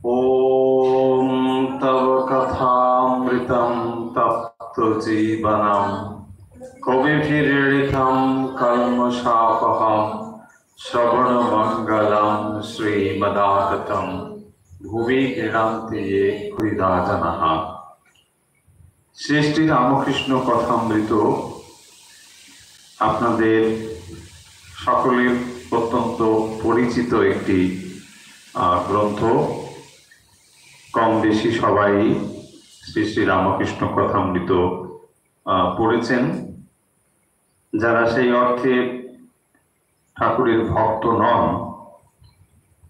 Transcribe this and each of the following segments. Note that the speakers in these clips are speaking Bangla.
ओम तव कथामृतं तप्तजीवनं कविभिरीडितं कल्मषापहं श्रवणमङ्गलं श्रीमदाततं भुवि गृह्णन्ति ये हृदा जनाः। श्री रामकृष्ण कथामृत আপনাদের সকলের অত্যন্ত পরিচিত একটি গ্রন্থ। কম বেশি সবাই শ্রী শ্রী রামকৃষ্ণ কথামৃত পড়েছেন। যারা সেই অর্থে ঠাকুরের ভক্ত নন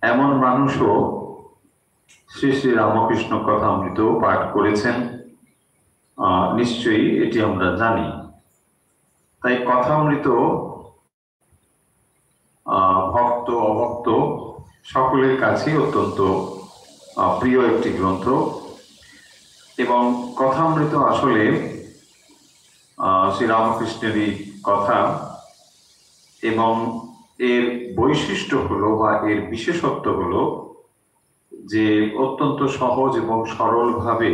এমন মানুষও শ্রী শ্রী রামকৃষ্ণ কথামৃত পাঠ করেছেন, নিশ্চয়ই এটি আমরা জানি। তাই কথামৃত ভক্ত অভক্ত সকলের কাছে অত্যন্ত প্রিয় একটি গ্রন্থ। এবং কথামৃত আসলে শ্রী রামকৃষ্ণেরই কথা, এবং এর বৈশিষ্ট্য হলো বা এর বিশেষত্ব হলো যে অত্যন্ত সহজ এবং সরলভাবে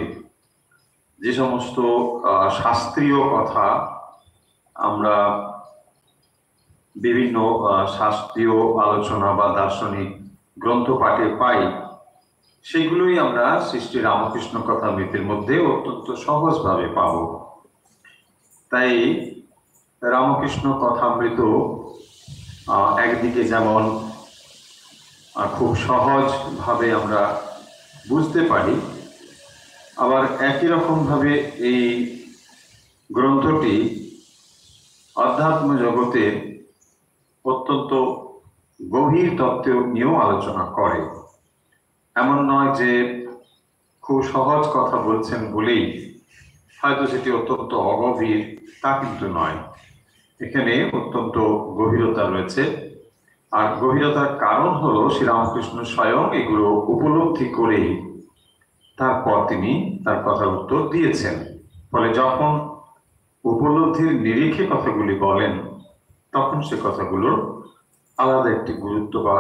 যে সমস্ত শাস্ত্রীয় কথা আমরা বিভিন্ন শাস্ত্রীয় আলোচনা বা দার্শনিক গ্রন্থ পাঠে পাই, সেগুলোই আমরা শ্রী শ্রী রামকৃষ্ণ কথামৃতের মধ্যে অত্যন্ত সহজভাবে পাব। তাই রামকৃষ্ণ কথামৃত একদিকে যেমন খুব সহজভাবে আমরা বুঝতে পারি, আবার একই রকমভাবে এই গ্রন্থটি অধ্যাত্ম জগতে অত্যন্ত গভীর তত্ত্ব নিয়েও আলোচনা করে। এমন নয় যে খুব সহজ কথা বলছেন বলেই হয়তো সেটি অত্যন্ত অগভীর, তা কিন্তু নয়। এখানে অত্যন্ত গভীরতা রয়েছে, আর গভীরতার কারণ হলো শ্রীরামকৃষ্ণ স্বয়ং এগুলো উপলব্ধি করে তারপর তিনি তার কথার উত্তর দিয়েছেন। ফলে যখন উপলব্ধির নিরিখে কথাগুলি বলেন তখন সে কথাগুলোর আলাদা একটি গুরুত্ব বা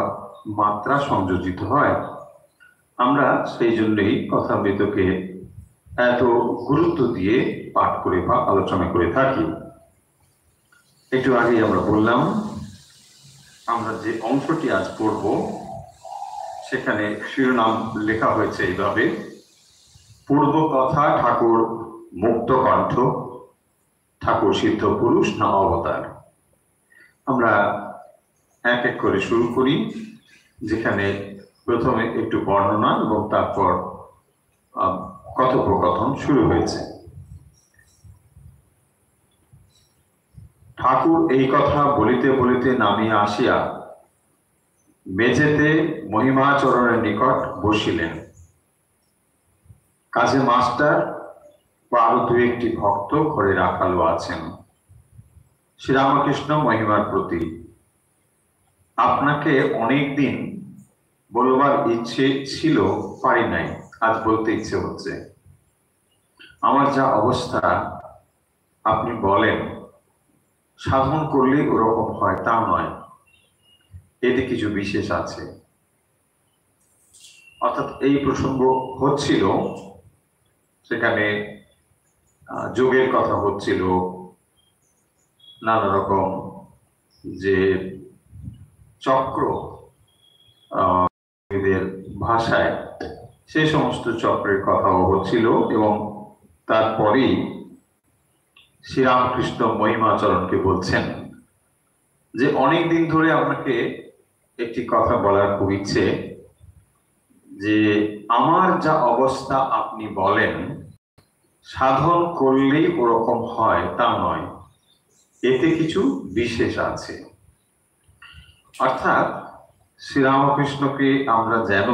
মাত্রা সংযোজিত হয়। আমরা সেই জন্যই কথামৃতকে এত গুরুত্ব দিয়ে পাঠ করে বা আলোচনা করে থাকি। একটু আগেই আমরা বললাম, আমরা যে অংশটি আজ পড়ব সেখানে শিরোনাম লেখা হয়েছে এইভাবে: পূর্ব কথা ঠাকুর মুক্ত কণ্ঠ, ঠাকুর সিদ্ধ পুরুষ না অবতার। আমরা এক এক করে শুরু করি, যেখানে প্রথমে একটু বর্ণনা এবং তারপর কথোপকথন শুরু হয়েছে। ঠাকুর এই কথা বলিতে বলিতে নামিয়া আসিয়া মেঝেতে মহিমাচরণের নিকট বসিলেন। কাজে মাস্টার বা আরো দু একটি ভক্ত ঘরে রাখালো আছেন। শ্রীরামকৃষ্ণ মহিমার প্রতি: আপনাকে অনেকদিন বলবার ইচ্ছে ছিল, পারি নাই, আজ বলতে ইচ্ছে হচ্ছে। আমার যা অবস্থা আপনি বলেন, সাধন করলে ওরকম হয় তা নয়, এতে কিছু বিশেষ আছে। অর্থাৎ এই প্রসঙ্গ হচ্ছিল, সেখানে যোগের কথা হচ্ছিল, নানা রকম যে চক্র ভাষায় সে সমস্ত চক্রের কথাও হচ্ছিল। এবং তারপরেই শ্রীরামকৃষ্ণ মহিমাচরণকে বলছেন যে অনেকদিন ধরে আপনাকে একটি কথা বলার খুব ইচ্ছে, যে আমার যা অবস্থা আপনি বলেন সাধন করলেই ওরকম হয় তা নয়, এতে কিছু বিশেষ আছে। অর্থাৎ শ্রীরামকৃষ্ণকে আমরা যেন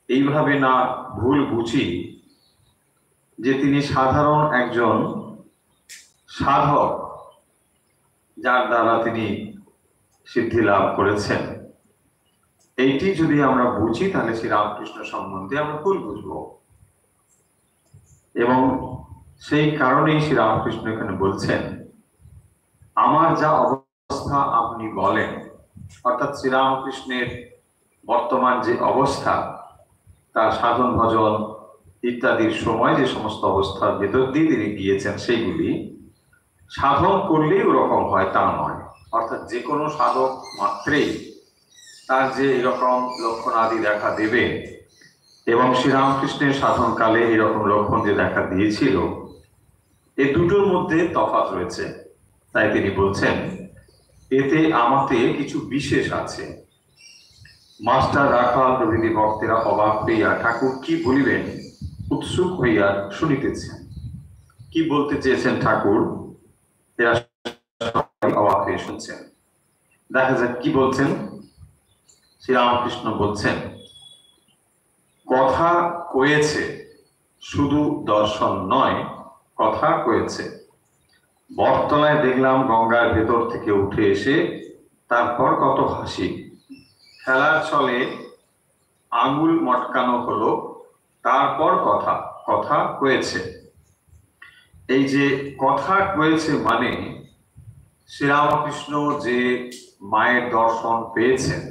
এইভাবে না ভুল বুঝি যে তিনি সাধারণ একজন সাধক, যার দ্বারা তিনি সিদ্ধি লাভ করেছেন। এইটি যদি আমরা বুঝি তাহলে শ্রীরামকৃষ্ণ সম্বন্ধে আমরা ভুল বুঝব। এবং সেই কারণেই শ্রীরামকৃষ্ণ এখানে বলছেন আমার যা অবস্থা আপনি বলেন, অর্থাৎ শ্রীরামকৃষ্ণের বর্তমান যে অবস্থা তার সাধন ভজন ইত্যাদির সময় যে সমস্ত অবস্থার ভেতর দিয়ে তিনি গিয়েছেন, সেইগুলি সাধন করলেই ওরকম হয় তা নয়। অর্থাৎ যে কোনো সাধক মাত্রেই তার যে এরকম লক্ষণ আদি দেখা দেবে, এবং শ্রীরামকৃষ্ণের সাধনকালে এরকম লক্ষণ যে দেখা দিয়েছিল, এই দুটোর মধ্যে তফাৎ রয়েছে। তাই তিনি বলছেন, এতে আমাতে কিছু বিশেষ আছে। মাস্টার রাখাল প্রভৃতি ভক্তেরা অবাক হইয়া ঠাকুর কি বলিবেন উৎসুক হইয়া শুনিতেছেন। কি বলতে চেয়েছেন ঠাকুর, এরা অবাক হয়ে শুনছেন। দেখা যাক কি বলছেন। শ্রীরামকৃষ্ণ বলছেন, কথা কয়েছে, শুধু দর্শন নয়, কথা কয়েছে। বটতলায় দেখলাম গঙ্গার ভেতর থেকে উঠে এসে, তারপর কত হাসি। খেলার ছলে আঙুল মটকানো হলো, তারপর কথা কথা কয়েছে। এই যে কথা কয়েছে মানে শ্রীরামকৃষ্ণ যে মায়ের দর্শন পেয়েছেন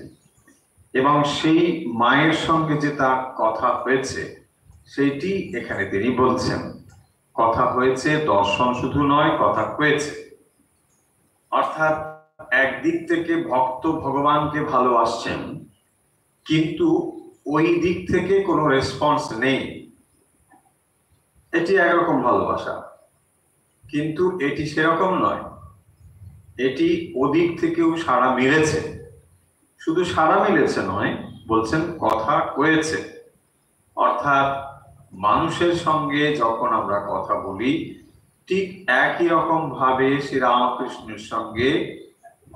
এবং সেই মায়ের সঙ্গে যে তার কথা হয়েছে, সেইটি এখানে তিনি বলছেন। কথা হয়েছে, দর্শন শুধু নয়, কথা হয়েছে। অর্থাৎ একদিক থেকে ভক্ত ভগবানকে ভালোবাসছেন, কিন্তু ওই দিক থেকে কোনো রেসপন্স নেই। এটি একরকম ভালোবাসা, কিন্তু এটি সেরকম নয়। এটি ওদিক থেকেও সাড়া মিলেছে। শুধু সাড়া মিলেছে নয়, বলছেন কথা কয়েছে। অর্থাৎ মানুষের সঙ্গে যখন আমরা কথা বলি, ঠিক একই রকম ভাবে শ্রীরামকৃষ্ণের সঙ্গে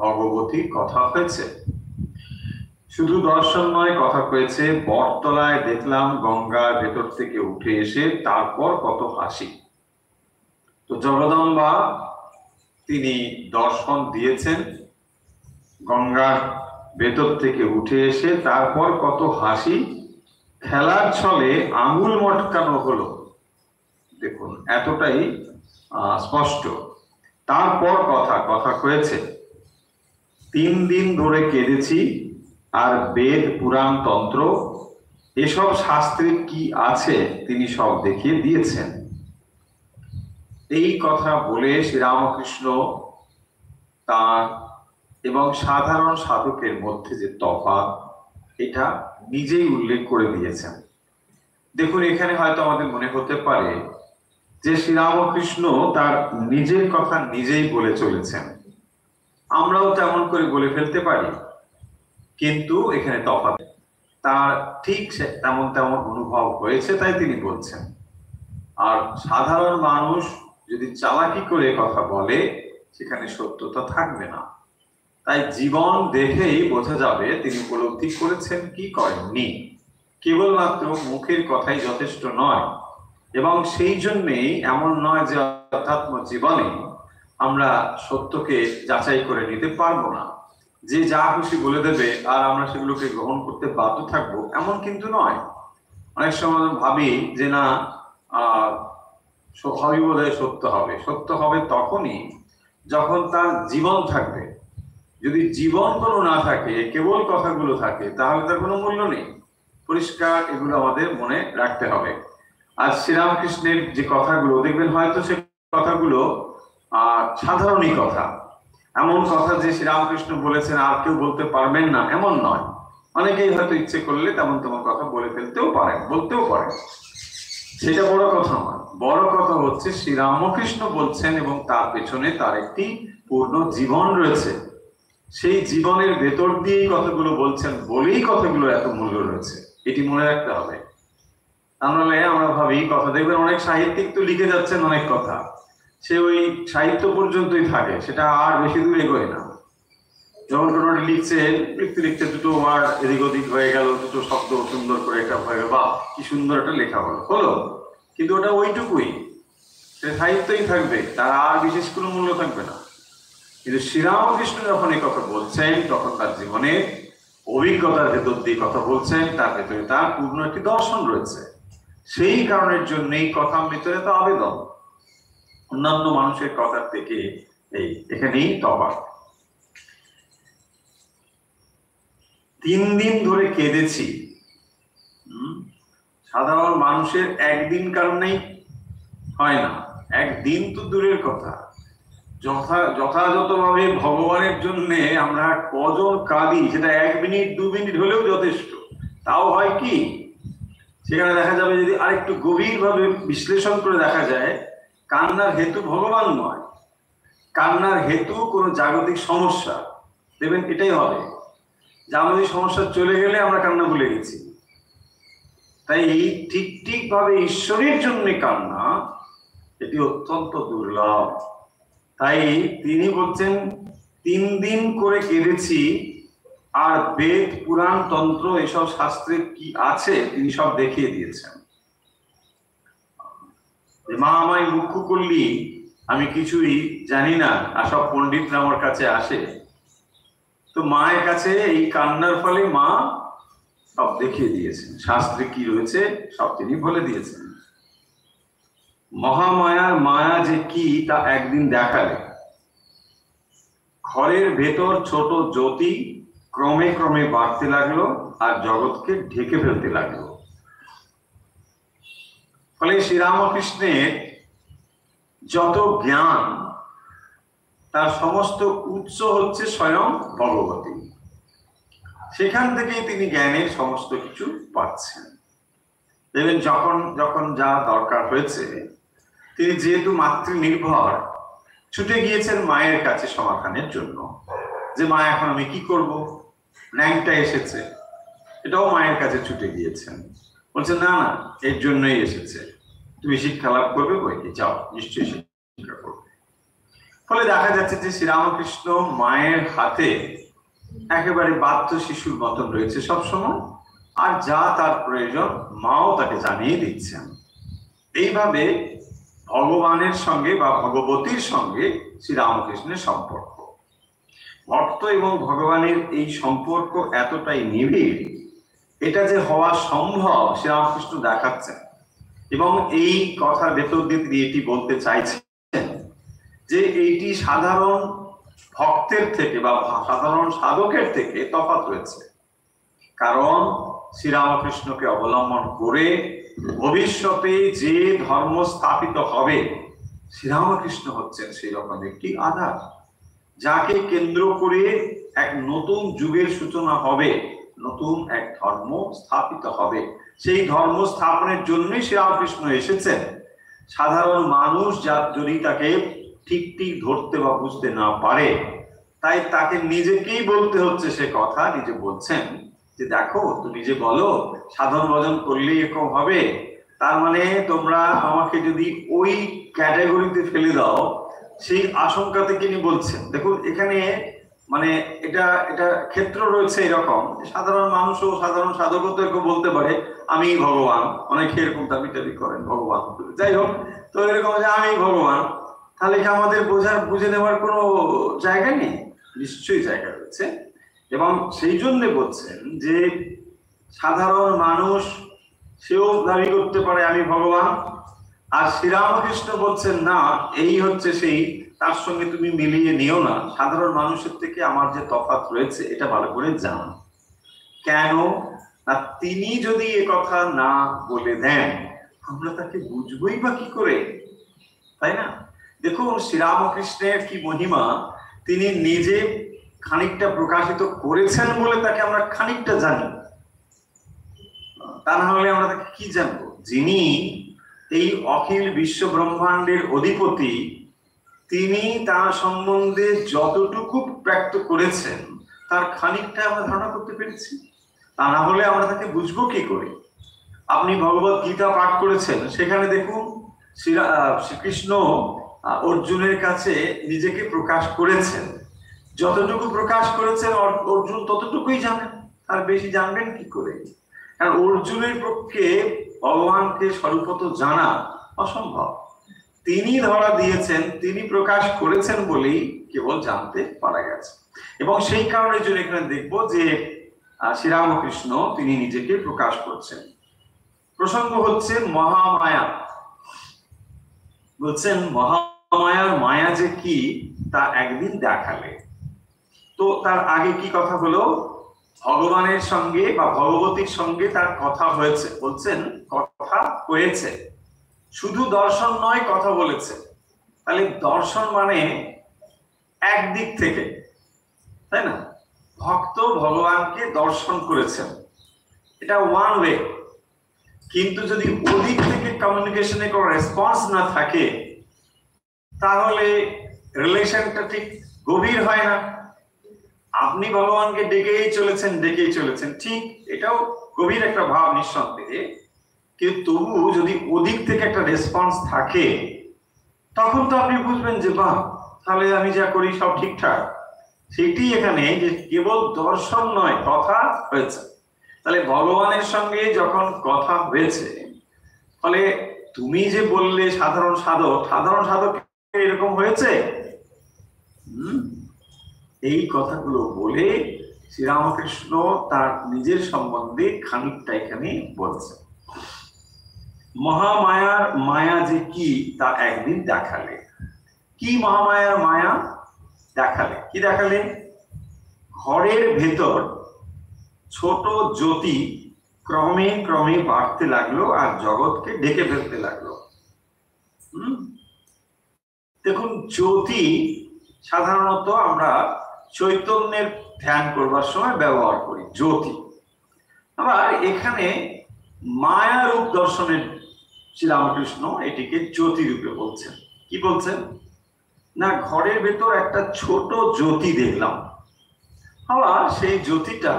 ভগবতী কথা হয়েছে। শুধু দর্শন নয়, কথা হয়েছে। বটতলায় দেখলাম গঙ্গার ভেতর থেকে উঠে এসে, তারপর কত হাসি। তো জগদম্বা তিনি দর্শন দিয়েছেন, গঙ্গার ভেতর থেকে উঠে এসে তারপর কত হাসি। খেলার ছলে আঙুল মটকানো হলো, দেখুন এতটাই স্পষ্ট। তারপর কথা কথা হয়েছে। 3 দিন ধরে কেঁদেছি, আর বেদ পুরাণ তন্ত্র এসব শাস্ত্রে কি আছে তিনি সব দেখিয়ে দিয়েছেন। এই কথা বলে শ্রীরামকৃষ্ণ তার এবং সাধারণ সাধকের মধ্যে যে তফাৎ, এটা নিজেই উল্লেখ করে দিয়েছেন। দেখুন, এখানে হয়তো আমাদের মনে হতে পারে যে শ্রীরামকৃষ্ণ তার নিজের কথা নিজেই বলে চলেছেন, আমরাও তেমন করে বলে ফেলতে পারি, কিন্তু এখানে তফাৎ তার ঠিক তেমন তেমন অনুভব হয়েছে, তাই তিনি বলছেন। আর সাধারণ মানুষ যদি চালাকি করে কথা বলে, সেখানে সত্যতা থাকবে না। তাই জীবন দেখেই বোঝা যাবে তিনি উপলব্ধি করেছেন কি করেননি। কেবলমাত্র মুখের কথাই যথেষ্ট নয়, এবং সেই জন্যেই এমন নয় যে অধ্যাত্ম জীবনে আমরা সত্যকে যাচাই করে নিতে পারবো না, যে যা খুশি বলে দেবে আর আমরা সেগুলোকে গ্রহণ করতে বাধ্য থাকবো, এমন কিন্তু নয়। অনেক সময় ভাবি যে না, সবই বোধহয় সত্য হবে। সত্য হবে তখনই যখন তার জীবন থাকবে। যদি জীবন কোনো না থাকে, কেবল কথাগুলো থাকে, তাহলে তার কোনো মূল্য নেই। পরিষ্কার এগুলো আমাদের মনে রাখতে হবে। আর শ্রীরামকৃষ্ণের যে কথাগুলো দেখবেন, হয়তো সে কথাগুলো সাধারণই কথা, এমন কথা যে শ্রীরামকৃষ্ণ বলেছেন আর কেউ বলতে পারবেন না এমন নয়। অনেকেই হয়তো ইচ্ছে করলে তেমন তেমন কথা বলে ফেলতেও পারেন, বলতেও পারেন। সেটা বড় কথা নয়। বড় কথা হচ্ছে শ্রীরামকৃষ্ণ বলছেন এবং তার পেছনে তার একটি পূর্ণ জীবন রয়েছে। সেই জীবনের ভেতর দিয়েই কথাগুলো বলছেন বলেই কথাগুলো এত মূল্য রয়েছে, এটি মনে রাখতে হবে। তাহলে আমরা ভাবি কথা, দেখবেন অনেক সাহিত্যিক তো লিখে যাচ্ছেন অনেক কথা, সে ওই সাহিত্য পর্যন্তই থাকে, সেটা আর বেশি দূর এগোয় না। যখন কোনো লিখছেন, লিখতে লিখতে দুটো ওয়ার্ড এদিক ওদিক হয়ে গেল, দুটো শব্দ সুন্দর করে একটা হয়ে গেল, বা কি সুন্দর একটা লেখা হলো, কিন্তু ওটা ওইটুকুই, সে সাহিত্যই থাকবে, তার আর বিশেষ কোনো মূল্য থাকবে না। কিন্তু শ্রীরামকৃষ্ণ যখন এই কথা বলছেন, তখন তার জীবনে অভিজ্ঞতার ভেতর দিয়ে কথা বলছেন, তার ভেতরে তার পূর্ণ একটি দর্শন রয়েছে। সেই কারণের জন্যই কথার ভিতরে তো আবেদন, অন্যান্য মানুষের কথার থেকে এখানেই তফাৎ। 3 দিন ধরে কেঁদেছি, সাধারণ মানুষের একদিন কারণেই হয় না, একদিন তো দূরের কথা, যথাযথভাবে ভগবানের জন্য আমরা কজন কাঁদি সেটা 1 মিনিট 2 মিনিট হলেও যথেষ্ট। তাও হয় কি, সেখানে দেখা যাবে যদি আরেকটু গভীরভাবে বিশ্লেষণ করে দেখা যায়, কান্নার হেতু ভগবান নয়, কান্নার হেতু কোনো জাগতিক সমস্যা। দেখবেন এটাই হবে, জাগতিক সমস্যা চলে গেলে আমরা কান্না ভুলে গেছি। তাই ঠিক ভাবে ঈশ্বরের জন্য কান্না এটি অত্যন্ত দুর্লভ। তাই তিনি বলছেন 3 দিন করে কেঁদেছি, আর বেদ পুরাণ তন্ত্র এসব শাস্ত্রে কি আছে তিনি সব দেখিয়ে দিয়েছেন। মা আমায় মুখ্য করলি, আমি কিছুই জানি না, আর সব পণ্ডিতরা আমার কাছে আসে। তো মায়ের কাছে এই কান্নার ফলে মা সব দেখিয়ে দিয়েছেন, শাস্ত্রে কি রয়েছে সব তিনি বলে দিয়েছেন। মহামায়ার মায়া যে কি তা একদিন দেখালে। ঘরের ভেতর ছোট জ্যোতি ক্রমে ক্রমে বাড়তে লাগলো আর জগৎকে ঢেকে ফেলতে লাগলো। ফলে শ্রীরামকৃষ্ণের যত জ্ঞান তার সমস্ত উৎস হচ্ছে স্বয়ং ভগবতী। সেখান থেকেই তিনি জ্ঞানের সমস্ত কিছু পাচ্ছেন। দেখবেন যখন যখন যা দরকার হয়েছে, তিনি যেহেতু মাতৃনির্ভর, ছুটে গিয়েছেন মায়ের কাছে সমাধানের জন্য, যে মা এখন আমি কি করব, ন্যাংটা এসেছে, এটাও মায়ের কাছে ছুটে গিয়েছেন। বলছে না না, এর জন্যই এসেছে, তুমি শিক্ষা লাভ করবে, বইকে যাও, নিশ্চয়ই শিক্ষা করবে। ফলে দেখা যাচ্ছে যে শ্রীরামকৃষ্ণ মায়ের হাতে একেবারে বাধ্য শিশুর মতন রয়েছে সবসময়, আর যা তার প্রয়োজন মাও তাকে জানিয়ে দিচ্ছেন। এইভাবে ভগবানের সঙ্গে বা ভগবতীর সঙ্গে শ্রীরামকৃষ্ণের সম্পর্ক, ভক্ত এবং ভগবানের এই সম্পর্ক এতটাই নিবিড়, এটা যে হওয়া সম্ভব শ্রীরামকৃষ্ণ দেখাচ্ছেন। এবং এই কথার ভেতর দিয়ে তিনি এটি বলতে চাইছেন যে এইটি সাধারণ ভক্তের থেকে বা সাধারণ সাধকের থেকে তফাৎ রয়েছে। কারণ শ্রীরামকৃষ্ণকে অবলম্বন করে ভবিষ্যতে যে ধর্ম স্থাপিত হবে, শ্রীরামকৃষ্ণ হচ্ছেন সেই রকম একটি আধার, যাকে কেন্দ্র করে এক নতুন যুগের সূচনা হবে, নতুন এক ধর্ম স্থাপিত হবে। সেই ধর্ম স্থাপনের জন্যই শ্রীরামকৃষ্ণ এসেছেন। সাধারণ মানুষ যদি তাকে ঠিক ধরতে বা বুঝতে না পারে, তাই তাকে নিজেকেই বলতে হচ্ছে সে কথা। নিজে বলছেন যে দেখো, তুমি যে বলো সাধন ভজন করলেই এরকম হবে, তার মানে তোমরা আমাকে যদি ওই ক্যাটাগরিতে ফেলে দাও, সেই আশঙ্কাতে তিনি বলছেন। দেখুন এখানে মানে এটা ক্ষেত্র রয়েছে এরকম, সাধারণ মানুষও সাধারণ সাধকও তো এরকম বলতে পারে আমি ভগবান, অনেকে এরকম দাবি টাবি করেন ভগবান, যাই হোক। তো এরকম যে আমি ভগবান, তাহলে কি আমাদের বুঝে নেওয়ার কোনো জায়গা নেই? নিশ্চয়ই জায়গা রয়েছে। এবং সেই জন্য বলছেন যে সাধারণ মানুষ সেও দাবি করতে পারে আমি ভগবান, আর শ্রীরামকৃষ্ণ বলছেন না, এই হচ্ছে সেই, তার সঙ্গে তুমি মিলিয়ে নিও না, সাধারণ মানুষের থেকে আমার যে তফাৎ রয়েছে এটা ভালো করে জানো। কেন না, তিনি যদি এ কথা না বলে দেন, আমরা তাকে বুঝবই বা কি করে, তাই না? দেখুন শ্রীরামকৃষ্ণের কি মহিমা, তিনি নিজে খানিকটা প্রকাশিত করেছেন বলে তাকে আমরা খানিকটা জানি, তা না হলে আমরা তাকে কি জানবো? যিনি এই অখিল বিশ্ব ব্রহ্মাণ্ডের অধিপতি, তিনি তার সম্বন্ধে যতটুকু ব্যক্ত করেছেন তার খানিকটা আমরা ধারণা করতে পেরেছি, তা না হলে আমরা তাকে বুঝবো কি করে? আপনি ভগবত গীতা পাঠ করেছেন, সেখানে দেখুন শ্রীকৃষ্ণ অর্জুনের কাছে নিজেকে প্রকাশ করেছেন, যতটুকু প্রকাশ করেছেন অর্জুন ততটুকুই জানেন, তার বেশি জানবেন কি করে? কারণ অর্জুনের পক্ষে ভগবানকে স্বরূপত জানা অসম্ভব। তিনি ধরা দিয়েছেন, তিনি প্রকাশ করেছেন বলেই কেবল জানতে পারা গেছে। এবং সেই কারণের জন্য এখানে দেখব যে শ্রীরামকৃষ্ণ তিনি নিজেকে প্রকাশ করছেন। প্রসঙ্গ হচ্ছে মহামায়া। বলছেন মহামায়ার মায়া যে কি তা একদিন দেখালে। তো তার আগে কি কথা হলো, ভগবানের সঙ্গে বা ভগবতীর সঙ্গে তার কথা হয়েছে, বলছেন কথা হয়েছে, শুধু দর্শন নয় কথা বলেছে। তাহলে দর্শন মানে একদিক থেকে, তাই না? ভক্ত ভগবানকে দর্শন করেছেন, এটা ওয়ান ওয়ে। কিন্তু যদি ওদিক থেকে কমিউনিকেশনে কোনো রেসপন্স না থাকে তাহলে রিলেশনটা ঠিক গভীর হয় না। আপনি ভগবানকে ডেকেই চলেছেন, ঠিক, এটাও গভীর একটা ভাব নিঃসন্দেহে, কিন্তু তবু যদি ওদিক থেকে একটা রেসপন্স থাকে তখন তো আপনি বুঝবেন যে বাহ, তাহলে আমি যা করি সব ঠিকঠাক। সেটি এখানে যে কেবল দর্শন নয়, কথা হয়েছে। তাহলে ভগবানের সঙ্গে যখন কথা হয়েছে, ফলে তুমি যে বললে সাধারণ সাধক এরকম হয়েছে, এই কথাগুলো বলে শ্রীরামকৃষ্ণ তার নিজের সম্বন্ধে খানিকটা এখানে বলছে। মহামায়ার মায়া যে কি তা একদিন দেখালে। কি মহামায়ার মায়া দেখালে? কি দেখালে? ঘরের ভেতর ছোট জ্যোতি ক্রমে ক্রমে বাড়তে লাগলো আর জগৎকে ডেকে ফেলতে লাগলো। দেখুন, জ্যোতি সাধারণত আমরা চৈতন্যের ধ্যান করবার সময় ব্যবহার করি, জ্যোতি। আবার এখানে মায়া রূপ দর্শনের শ্রীরামকৃষ্ণ এটিকে জ্যোতি রূপে বলছেন। কি বলছেন না, ঘরের ভেতর একটা ছোট জ্যোতি দেখলাম, আবার সেই জ্যোতিটা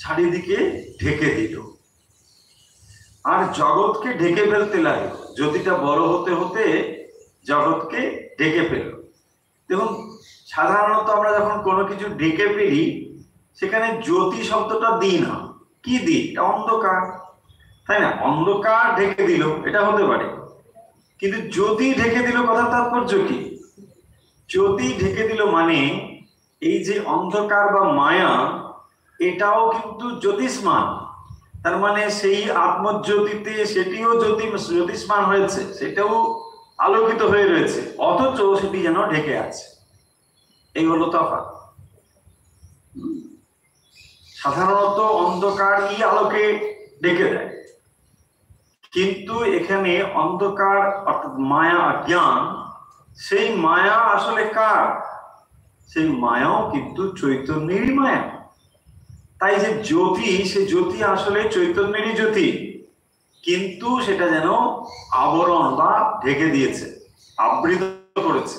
চারিদিকে ঢেকে দিল আর জগৎকে ঢেকে ফেলতে লাগলো। জ্যোতিটা বড় হতে হতে জগৎকে ঢেকে ফেলল। দেখুন, সাধারণত আমরা যখন কোনো কিছু ঢেকে ফেলি সেখানে জ্যোতি শব্দটা দিই না। কি দিই? অন্ধকার, তাই না? অন্ধকার ঢেকে দিল, এটা হতে পারে। কিন্তু জ্যোতি ঢেকে দিল, কথার তাৎপর্য কি? জ্যোতি ঢেকে দিল মানে এই যে অন্ধকার বা মায়া, এটাও কিন্তু জ্যোতিষ্মান। তার মানে সেই আত্মজ্যোতিতে সেটিও জ্যোতিষ্মান হয়েছে, সেটাও আলোকিত হয়ে রয়েছে, অথচ সেটি যেন ঢেকে আছে। এই হলো তফাৎ। সাধারণত অন্ধকারই আলোকে ঢেকে দেয়, কিন্তু এখানে অন্ধকার অর্থাৎ মায়া, অজ্ঞান, সেই মায়া আসলে কার? সেই মায়াও কিন্তু চৈতন্যেরই মায়া। তাই যে জ্যোতি, সে জ্যোতি আসলে চৈতন্যেরই জ্যোতি, কিন্তু সেটা যেন আবরণ বা ঢেকে দিয়েছে, আবৃত করেছে।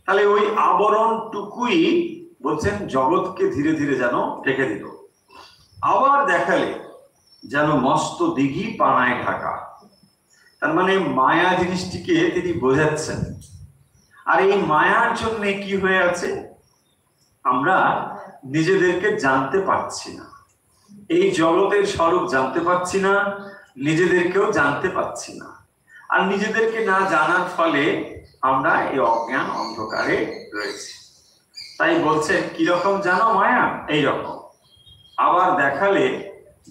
তাহলে ওই আবরণটুকুই বলছেন জগৎকে ধীরে ধীরে যেন ঢেকে দিল। আবার দেখালে যেন মস্ত দিঘি পানায় ঢাকা। তার মানে মায়া জিনিসটিকে তিনি বোঝাচ্ছেন। আর এই মায়ার জন্য কি হয়ে আছে? আমরা নিজেদেরকে জানতে পারছি না, এই জগতের স্বরূপ জানতে পারছি না, নিজেদেরকেও জানতে পারছি না। আর নিজেদেরকে না জানার ফলে আমরা এই অজ্ঞান অন্ধকারে রয়েছি। তাই বলছেন কিরকম জানো মায়া? এই রকম। আবার দেখালে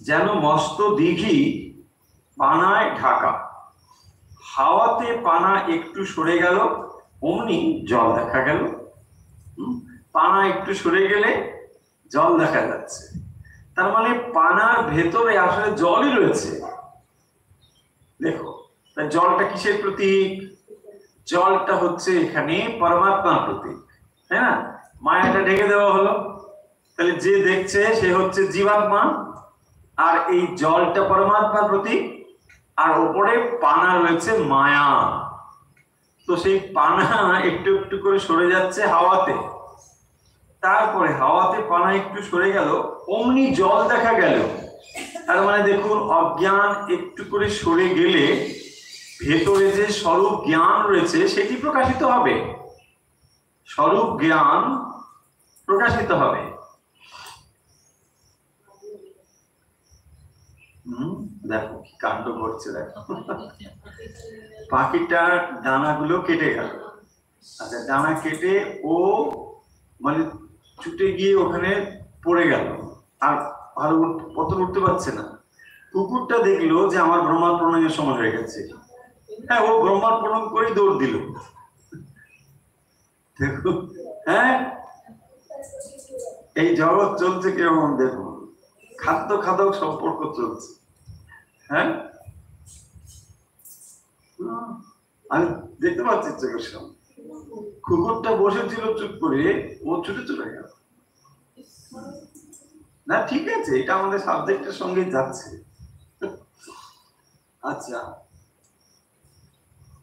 যেন মস্ত দিঘি পানায় ঢাকা। হাওয়াতে পানা একটু সরে গেল, অমনি জল দেখা গেল। পানা একটু সরে গেলে জল দেখা যাচ্ছে। তার মানে পানার ভেতরে আসলে জলই রয়েছে। দেখো, জলটা কিসের প্রতীক? জলটা হচ্ছে এখানে পরমাত্মার প্রতীক, তাই না? মায়াটা ঢেকে দেওয়া হলো, তাহলে যে দেখছে সে হচ্ছে জীবাত্মা, আর এই জলটা পরমাত্মার প্রতীক, আর ওপরে পানা রয়েছে মায়া। তো সেই পানা একটু একটু করে সরে যাচ্ছে হাওয়াতে, তারপরে হাওয়াতে পানা একটু সরে গেল, অমনি জল দেখা গেল। তার মানে দেখুন, অজ্ঞান একটু করে সরে গেলে ভেতরে যে স্বরূপ জ্ঞান রয়েছে সেটি প্রকাশিত হবে, স্বরূপ জ্ঞান প্রকাশিত হবে। দেখো কি কাণ্ড ঘটছে, দেখো পাখিটার ডানাগুলো কেটে গেল। আচ্ছা, ডানা কেটে ও মানে ছুটে গিয়ে ওখানে পড়ে গেল, আর ভালো পতন উঠতে পারছে না। কুকুরটা দেখলো যে আমার ব্রহ্মার প্রণয়ের সময় হয়ে গেছে, হ্যাঁ, ও ব্রহ্মার প্রণাম করে দৌড় দিল। দেখো, হ্যাঁ, এই জগৎ চলছে কিরকম দেখুন, খাদ্য খাদক সম্পর্ক চলছে। হ্যাঁ, আমি দেখতে পাচ্ছি চোখের সামনে কুকুরটা বসেছিল চুপ করে, ও ছুটে চলে গেল। না ঠিক আছে, এটা আমাদের সাবজেক্টের সঙ্গে যাচ্ছে। আচ্ছা,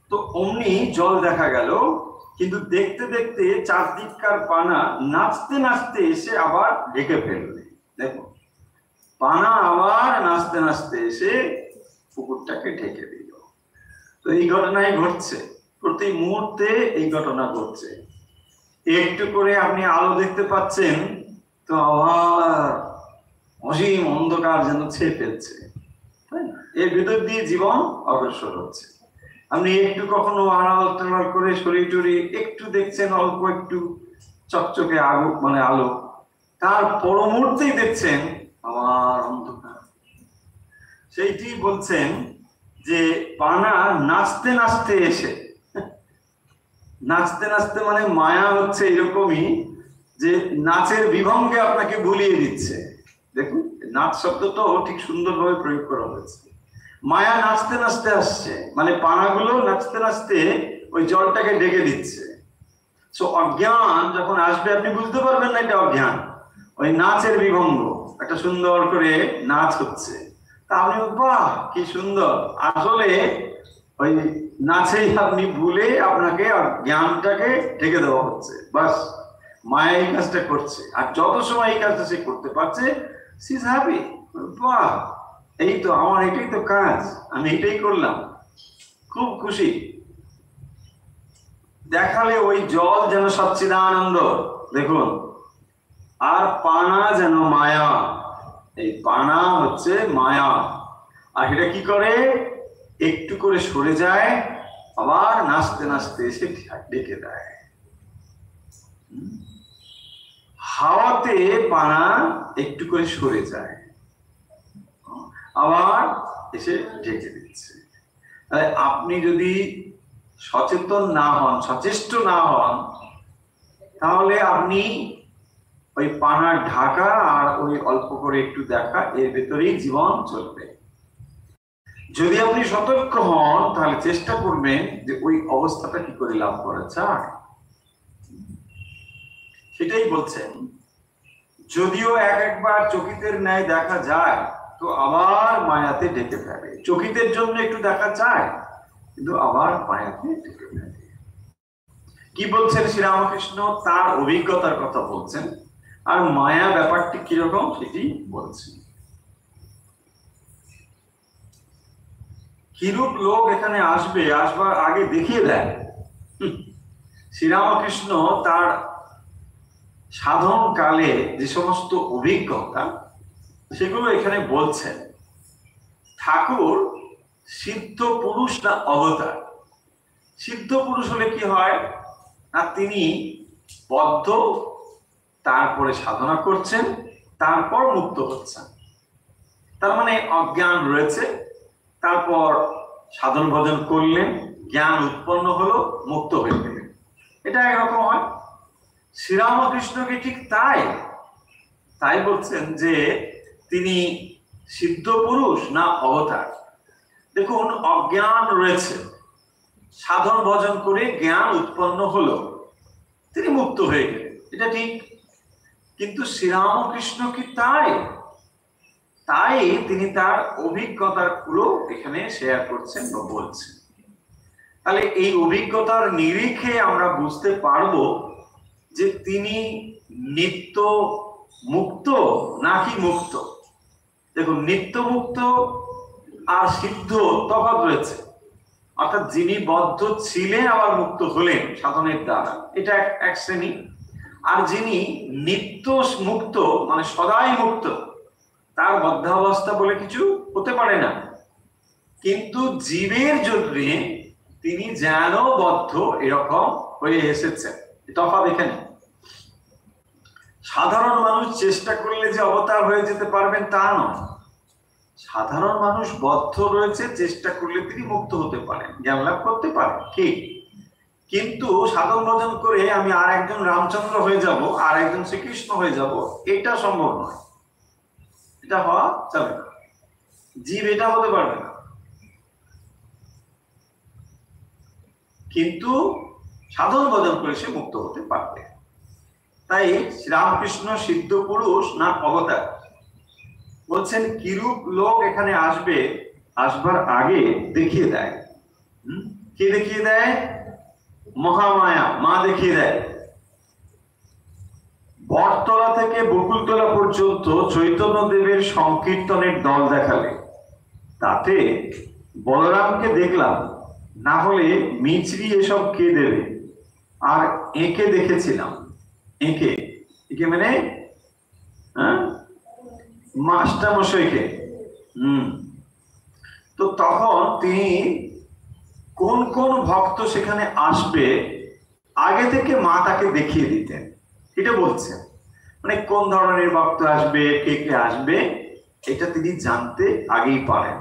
তো অমনি জল দেখা গেল, কিন্তু দেখতে দেখতে চারদিককার পানা নাচতে নাচতে এসে আবার ঢেকে ফেলবে। দেখো, পানা আবার নাচতে নাচতে এসে পুকুরটাকে ঢেকে দিল। তো এই ঘটনাই ঘটছে, প্রতি মুহূর্তে এই ঘটনা ঘটছে। একটু করে আপনি আলো দেখতে পাচ্ছেন, তো আবার অসীম অন্ধকার যেন ছেয়ে ফেলছে, তাই না? এর ভিতর দিয়ে জীবন অগ্রসর হচ্ছে। আপনি একটু কখনো আড়াল টাড়াল করে শরীর টরি একটু দেখছেন, অল্প একটু চকচকে আলো, মানে আলো, তার পর মুহূর্তেই দেখছেন আবার অন্ধকার। সেইটি বলছেন যে পানা নাচতে নাচতে এসে, নাচতে নাচতে মানে মায়া হচ্ছে এরকমই যে নাচের বিভঙ্গে আপনাকে ভুলিয়ে দিচ্ছে। দেখুন, নাচ শব্দটাও ঠিক সুন্দরভাবে প্রয়োগ করা হয়েছে। মায়া নাচতে নাচতে আসছে, মানে পানাগুলো নাচতে নাচতে ওই জলটাকে ডেকে দিচ্ছে। সো অজ্ঞান যখন আসবে আপনি বুঝতে পারবেন না এটা অজ্ঞান, ওই নাচের বিভঙ্গ, একটা সুন্দর করে নাচ হচ্ছে। তা আপনি বাহ কি সুন্দর, আসলে ওই নাচেই আপনি ভুলে আপনাকে জ্ঞানটাকে ঢেকে দেওয়া হচ্ছে। বাস, মায়া এই কাজটা করছে, আর যত সময় এই কাজটা সে করতে পারছে, সি ইজ হ্যাপি। বাহ, এই তো আমার, এটাই তো কাজ, আমি এটাই করলাম, খুব খুশি। দেখালে ওই জল যেন সচ্চিদানন্দ, দেখুন, আর পানা যেন মায়া। এই পানা হচ্ছে মায়া, আর এটা কি করে, একটু করে সরে যায়, আবার নাচতে নাচতে এসে ডেকে দেয়। হাওয়াতে পানা একটু করে সরে যায়, আবার এসে ঢেকে দিচ্ছে। তাহলে আপনি যদি সচেতন না হন, সচেষ্ট না হন, তাহলে আপনি ওই পানার ঢাকা আর ওই অল্প করে একটু দেখা, এর ভেতরেই জীবন চলবে। যদি আপনি সতর্ক হন, তাহলে চেষ্টা করবেন যে ওই অবস্থাটা কি করে লাভ করা যায়। সেটাই বলছেন, যদিও এক একবার চকিতের ন্যায় দেখা যায়, তো আবার মায়াতে ডেকে ফেলে। চকিতের জন্য একটু দেখা যায়, কিন্তু আবার মায়াতে ডেকে ফেলে। কি বলছেন শ্রীরামকৃষ্ণ, তার অভিজ্ঞতার কথা বলছেন, আর মায়া ব্যাপারটি কিরকম সেটি বলছেন। কিরূপ লোক এখানে আসবে, আসবার আগে দেখিয়ে দেয়। শ্রীরামকৃষ্ণ তার সাধন কালে যে সমস্ত অভিজ্ঞতা, সেগুলো এখানে বলছেন। ঠাকুর সিদ্ধ পুরুষ না অবতার? সিদ্ধ পুরুষ হলে কি হয় না, তিনি বদ্ধ, তারপরে সাধনা করছেন, তারপর মুক্ত হচ্ছেন। তার মানে অজ্ঞান রয়েছে, তারপর সাধন ভজন করলেন, জ্ঞান উৎপন্ন হলো, মুক্ত হয়ে গেলেন। এটা একরকম হয়। শ্রীরামকৃষ্ণকে ঠিক তাই তাই বলছেন যে তিনি সিদ্ধ পুরুষ না অবতার। দেখুন, অজ্ঞান রয়েছে, সাধন ভজন করে জ্ঞান উৎপন্ন হলো, তিনি মুক্ত হয়ে গেলেন, এটা ঠিক। কিন্তু শ্রীরামকৃষ্ণ কি তাই? তাই তিনি তার অভিজ্ঞতার গুলো এখানে শেয়ার করছেন বা বলছেন। তাহলে এই অভিজ্ঞতার নিরিখে আমরা বুঝতে পারবো যে তিনি নিত্য মুক্ত নাকি মুক্ত। দেখুন, নিত্য মুক্ত আর সিদ্ধ তফাৎ রয়েছে। অর্থাৎ যিনি বদ্ধ ছিলেন আবার মুক্ত হলেন সাধনের দ্বারা, এটা এক শ্রেণী। আর যিনি নিত্য মুক্ত, মানে সদাই মুক্ত, তার বদ্ধাবস্থা বলে কিছু হতে পারে না, কিন্তু জীবের জন্য তিনি যেন বদ্ধ এরকম হয়ে এসেছেন। তফাৎ এখানে। সাধারণ মানুষ চেষ্টা করলে যে অবতার হয়ে যেতে পারবেন তা নয়। সাধারণ মানুষ বদ্ধ রয়েছে, চেষ্টা করলে তিনি মুক্ত হতে পারেন, জ্ঞান লাভ করতে পারেন, ঠিক। কিন্তু সাধন ভজন করে আমি আর একজন রামচন্দ্র হয়ে যাব, আর একজন শ্রীকৃষ্ণ হয়ে যাব, এটা সম্ভব নয়, এটা হওয়া যাবে না। জীব এটা হতে পারবে না। কিন্তু সাধন ভজন করে সে মুক্ত হতে পারবে। তাই শ্রীরামকৃষ্ণ সিদ্ধ পুরুষ না অবতার? বলছেন কিরূপ লোক এখানে আসবে, আসবার আগে দেখিয়ে দেয়। কে দেখিয়ে দেয়? মহামায়া, মা দেখিয়ে দেয়। বটতলা থেকে বকুলতলা পর্যন্ত চৈতন্য দেবের সংকীর্তনের দল দেখালে, তাতে বলরামকে দেখলাম, না হলে মিছরি এসব কে দেবে? আর একে দেখেছিলাম, একে একে মানে মাস্টারমশাইকে। তো তখন তিনি কোন কোন ভক্ত সেখানে আসবে আগে থেকে মা তাকে দেখিয়ে দিতেন, এটা বলছেন। মানে কোন ধরনের ভক্ত আসবে, কে কে আসবে, এটা তিনি জানতে আগেই পারেন।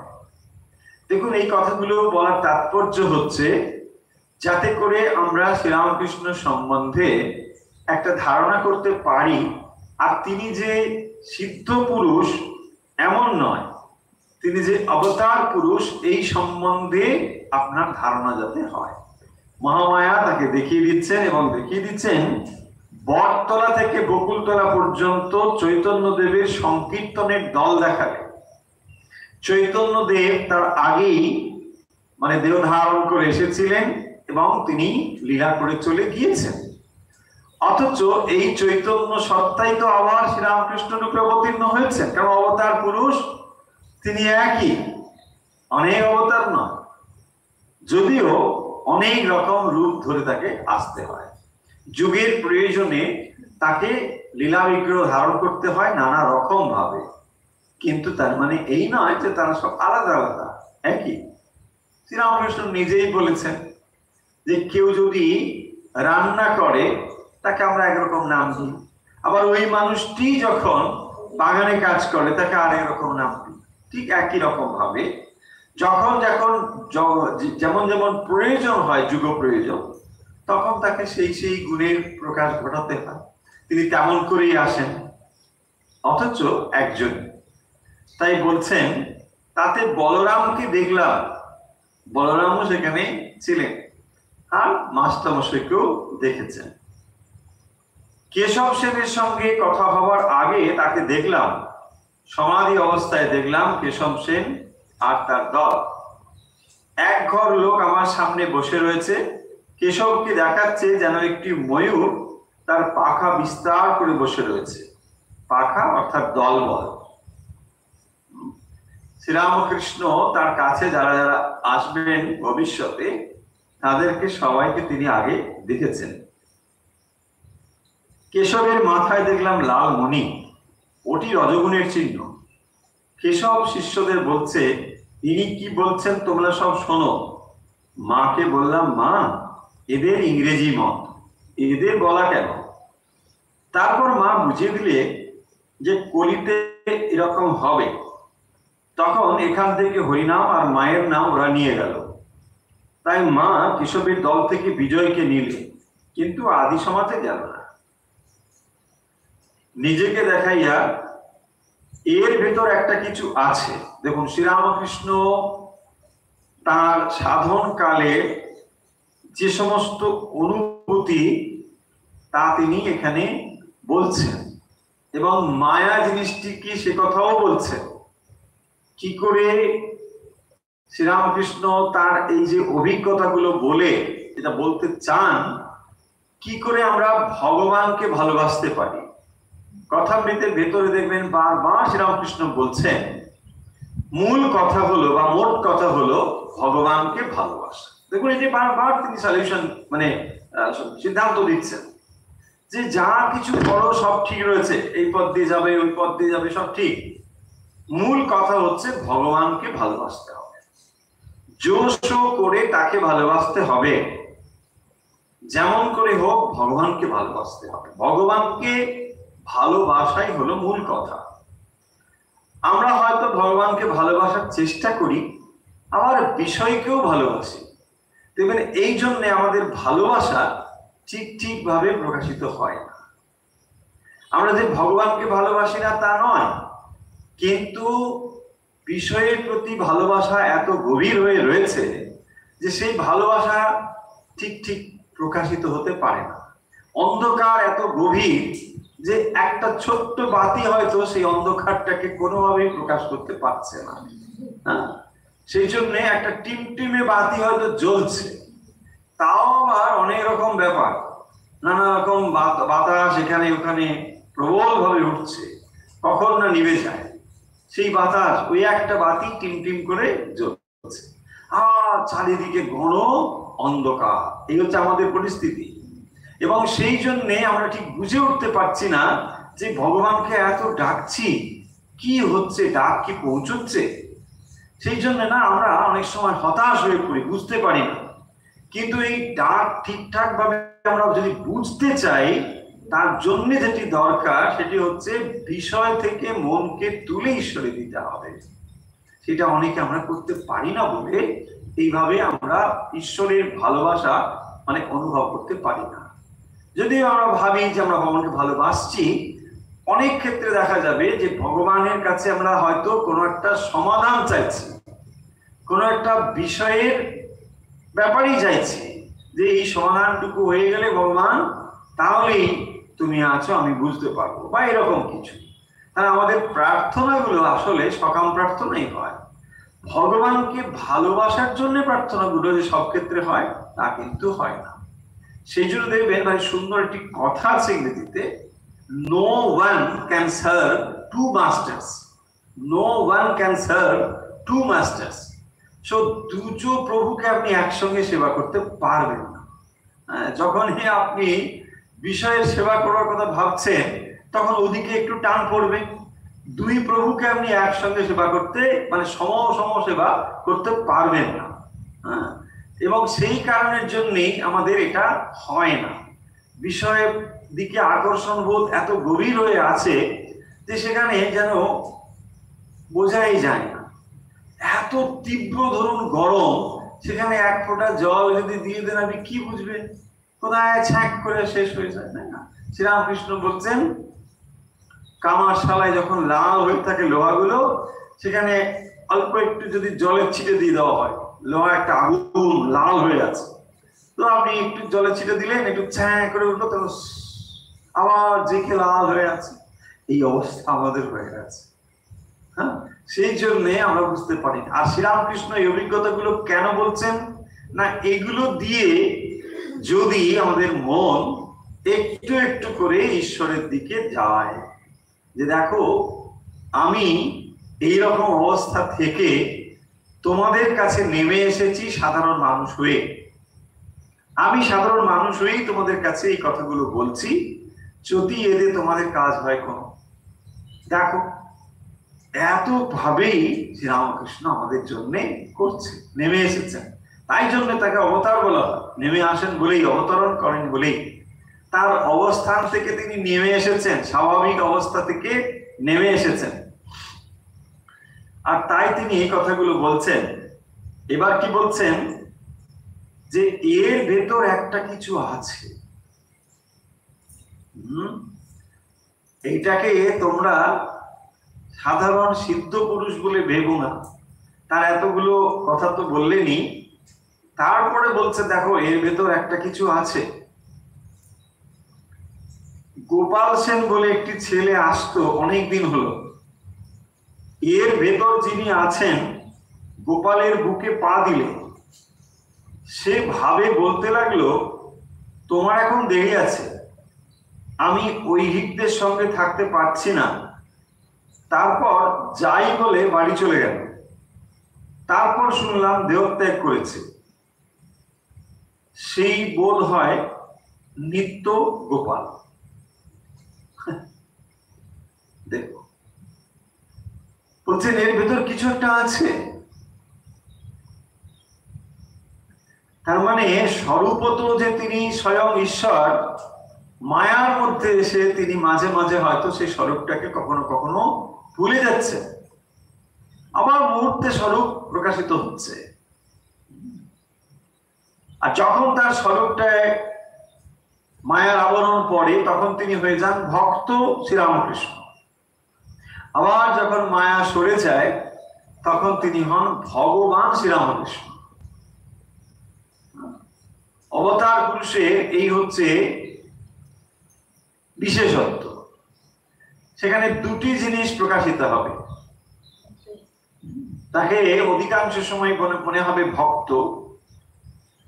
দেখুন, এই কথাগুলো বলার তাৎপর্য হচ্ছে যাতে করে আমরা শ্রীরামকৃষ্ণ সম্বন্ধে একটা ধারণা করতে পারি। আর তিনি যে সিদ্ধ পুরুষ এমন নয়, তিনি যে অবতার পুরুষ, এই সম্বন্ধে আপনার ধারণা যাতে হয়। মহামায়া তাকে দেখিয়ে দিচ্ছেন, এবং দেখিয়ে দিচ্ছেন বটতলা থেকে বকুলতলা পর্যন্ত চৈতন্য দেবের সংকীর্তনের দল দেখালে। চৈতন্য দেব তার আগেই মানে দেহ ধারণ করে এসেছিলেন এবং তিনি লীলা করে চলে গিয়েছেন। অথচ এই চৈতন্য সত্তাই তো আবার শ্রীরামকৃষ্ণ রূপে অবতীর্ণ হয়েছেন, কারণ অবতার পুরুষ তিনি একই, অনেক অবতার নয়, যদিও অনেক রকম রূপ ধরে তাকে আসতে হয়। যুগের প্রয়োজনে তাকে লীলা বিগ্রহ ধারণ করতে হয় নানা রকম ভাবে, কিন্তু তার মানে এই নয় যে তারা সব আলাদা আলাদা, একই। শ্রীরামকৃষ্ণ নিজেই বলেছেন যে কেউ যদি রান্না করে তাকে আমরা একরকম নাম দিই, আবার ওই মানুষটি যখন বাগানে কাজ করে তাকে আরেক রকম নাম দিই। ঠিক একই রকম ভাবে যখন যখন যেমন যেমন প্রয়োজন হয়, যুগ প্রয়োজন, তখন তাকে সেই সেই গুণের প্রকাশ ঘটাতে হয়। তিনি তেমন করেই আসেন, অথচ একজন। তাই বলছেন তাতে বলরামকে দেখলাম, বলরামও সেখানে ছিলেন, আর মাস্টারমশাইকেও দেখেছেন। কেশব সেনের সঙ্গে কথা হবার আগে তাকে দেখলাম, সমাধি অবস্থায় দেখলাম কেশব সেন আর তার দল। এক ঘর লোক আমার সামনে বসে রয়েছে, কেশবকে দেখাচ্ছে যেন একটি ময়ূর তার পাখা বিস্তার করে বসে রয়েছে। পাখা অর্থাৎ দলবল। শ্রীরামকৃষ্ণ তার কাছে যারা যারা আসবেন ভবিষ্যতে, তাদেরকে সবাইকে তিনি আগে দেখেছেন। কেশবের মাথায় দেখলাম লাল মণি, ওটি রজগুণের চিহ্ন। কেশব শিষ্যদের বলছে, তিনি কি বলছেন তোমরা সব শোনো। মাকে বললাম, মা এদের ইংরেজি মত, এদের বলা কেন? তারপর মা বুঝিয়ে দিলে যে কলিতে এরকম হবে। তখন এখান থেকে হরিনাম আর মায়ের নাম ওরা নিয়ে গেল। তাই মা কেশবের দল থেকে বিজয়কে নিলে, কিন্তু আদি সমাজে গেল না। নিজেকে দেখাইয়া এর ভেতর একটা কিছু আছে। দেখুন, শ্রীরামকৃষ্ণ তার সাধন কালে যে সমস্ত অনুভূতি তা তিনি এখানে বলছেন, এবং মায়া জিনিসটি কি সে কথাও বলছেন। কি করে শ্রীরামকৃষ্ণ তার এই যে অভিজ্ঞতাগুলো বলে যেটা বলতে চান, কি করে আমরা ভগবানকে ভালোবাসতে পারি। কথামৃতের ভেতরে দেখবেন বারবার শ্রীরামকৃষ্ণ বলছেন মূল কথা হলো বা মোট কথা হলো ভগবানকে ভালোবাসা। দেখুন, এই যে বারবার তিনি সলিউশন মানে সিদ্ধান্ত দিচ্ছেন যে যা কিছু করো সব ঠিক রয়েছে, এই পথ দিয়ে যাবে, ওই পথ দিয়ে যাবে, সব ঠিক। মূল কথা হচ্ছে ভগবানকে ভালোবাসতে হবে, জোশ করে তাকে ভালোবাসতে হবে, যেমন করে হোক ভগবানকে ভালোবাসতে হবে। ভগবানকে ভালোবাসাই হলো মূল কথা। আমরা হয়তো ভগবানকে ভালোবাসার চেষ্টা করি, আবার বিষয়কেও ভালোবাসি। দেখবেন এই জন্য আমাদের ভালোবাসা ঠিক ভাবে প্রকাশিত হয় না। আমরা যে ভগবানকে ভালোবাসি না তা নয়, কিন্তু বিষয়ের প্রতি ভালোবাসা এত গভীর হয়ে রয়েছে যে সেই ভালোবাসা ঠিক প্রকাশিত হতে পারে না। অন্ধকার এত গভীর যে একটা ছোট্ট বাতি হয়তো সেই অন্ধকারটাকে কোনোভাবেই প্রকাশ করতে পারছে না। সেই জন্য একটা টিমটিমে বাতি হয়তো জ্বলছে, তাও আবার অনেক রকম ব্যাপার, নানা রকম বাতাস এখানে ওখানে প্রবল ভাবে উঠছে, কখন না নিভে যায় সেই বাতাস। ওই একটা বাতি টিম করে জ্বলছে, আর চারিদিকে ঘন অন্ধকার। এই হচ্ছে আমাদের পরিস্থিতি। এবং সেই জন্যে আমরা ঠিক বুঝে উঠতে পারছি না যে ভগবানকে এত ডাকছি, কি হচ্ছে, ডাক কি পৌঁছচ্ছে? সেই জন্য না আমরা অনেক সময় হতাশ হয়ে পড়ি, বুঝতে পারি না। কিন্তু এই ডাক ঠিকঠাক ভাবে আমরা যদি বুঝতে চাই, তার জন্য যেটি দরকার সেটি হচ্ছে বিষয় থেকে মনকে তুলে ঈশ্বরে দিতে হবে। সেটা অনেকে আমরা করতে পারি না বলে এইভাবে আমরা ঈশ্বরের ভালোবাসা মানে অনুভব করতে পারি না। যদিও আমরা ভাবি যে আমরা ভগবানকে ভালোবাসছি, অনেক ক্ষেত্রে দেখা যাবে যে ভগবানের কাছে আমরা হয়তো কোনো একটা সমাধান চাইছি, কোনো একটা বিষয়ের ব্যাপারেই চাইছি যে এই সমাধানটুকু হয়ে গেলে ভগবান তাহলেই তুমি আছো, আমি বুঝতে পারবো, বা এরকম কিছু। তাহলে আমাদের প্রার্থনাগুলো আসলে সকাম প্রার্থনাই হয়। ভগবানকে ভালোবাসার জন্য প্রার্থনাগুলো যে সব ক্ষেত্রে হয় তা কিন্তু হয় না। সেই জন্য দেখবেন ভাই সুন্দর একটি কথা আছে ইংরেজিতে, no one can serve two masters, no one can serve two masters. So দুটো প্রভুকে আপনি একসঙ্গে সেবা করতে পারবেন না। যখনই আপনি বিষয়ের সেবা করার কথা ভাবছেন তখন ওদিকে একটু টান পড়বে। দুই প্রভুকে আপনি একসঙ্গে সেবা করতে মানে সম সেবা করতে পারবেন না। এবং সেই কারণের জন্যই আমাদের এটা হয় না। বিষয়ের দিকে আকর্ষণ বোধ এত গভীর হয়ে আছে যে সেখানে যেন বোঝাই যায় না। এত তীব্র ধরুন গরম, সেখানে এক ফোঁটা জল যদি দিয়ে দেন আপনি কি বুঝবেন? কোথায় ছ্যাঁক করে শেষ হয়ে যায়, তাই না? শ্রীরামকৃষ্ণ বলছেন কামারশালায় যখন লাল হয়ে থাকে লোহাগুলো, সেখানে অল্প একটু যদি জলের ছিটে দিয়ে দেওয়া হয়, লোহা একটা আগুন লাল হয়ে আছে, তো আপনি একটু জলের ছিটে দিলেন, একটু ছ্যাঁ করে উঠলো, তখন আবার জেকে লাল হয়ে আছে। এই অবস্থা আমাদের হয়ে গেছে। হ্যাঁ, সেই জন্য আমরা বুঝতে পারি। আর শ্রীরামকৃষ্ণ এই অভিজ্ঞতাগুলো কেন বলছেন না, এগুলো দিয়ে যদি আমাদের মন একটু একটু করে ঈশ্বরের দিকে যায়, যে দেখো আমি এই রকম অবস্থা থেকে তোমাদের কাছে নেমে এসেছি সাধারণ মানুষ হয়ে, আমি সাধারণ মানুষ হয়েই তোমাদের কাছে এই কথাগুলো বলছি, যদি এতে তোমাদের কাজ হয় কোনো। দেখো এত ভাবেই শ্রীরামকৃষ্ণ আমাদের জন্য করছে, নেমে এসেছেন, তাই জন্য তাকে অবতার বলা হয়। নেমে আসেন বলেই, অবতরণ করেন বলেই, তার অবস্থান থেকে তিনি নেমে এসেছেন, স্বাভাবিক অবস্থা থেকে নেমে এসেছেন। আর তাই তিনি এই কথাগুলো বলছেন। এবার কি বলছেন যে এর ভেতর একটা কিছু আছে, এইটাকে তোমরা সাধারণ সিদ্ধ পুরুষ বলে ভেবো না। তার এতগুলো কথা তো বললেনি, তারপরে বলছে দেখো এর ভেতর একটা কিছু আছে। গোপাল সেন বলে একটি ছেলে আসতো অনেকদিন হলো, এর ভেতর যিনি আছেন গোপালের বুকে পা দিলে সে ভাবে বলতে লাগলো, তোমার এখন দেরি আছে, আমি ঐহিকদের সঙ্গে থাকতে পারছি না। তারপর যাই বলে বাড়ি চলে গেল। তারপর শুনলাম দেহত্যাগ করেছে। সেই বোধ হয় নিত্য গোপাল। দেখো বলছেন এর ভেতর কিছু একটা আছে। তার মানে স্বরূপত যে তিনি স্বয়ং ঈশ্বর, মায়ার মধ্যে এসে তিনি মাঝে মাঝে হয়তো সেই স্বরূপটাকে কখনো কখনো ভুলে যাচ্ছে, আবার মুহূর্তে স্বরূপ প্রকাশিত হচ্ছে। আর যখন তার স্বরূপটায় মায়ার আবরণ পড়ে তখন তিনি হয়ে যান ভক্ত শ্রীরামকৃষ্ণ। আবার যখন মায়া সরে যায় তখন তিনি হন ভগবান শ্রীরামকৃষ্ণ। অবতার পুরুষের এই হচ্ছে বিশেষত্ব। সেখানে দুটি জিনিস প্রকাশিত হবে, তাকে অধিকাংশ সময় মনে হবে ভক্ত,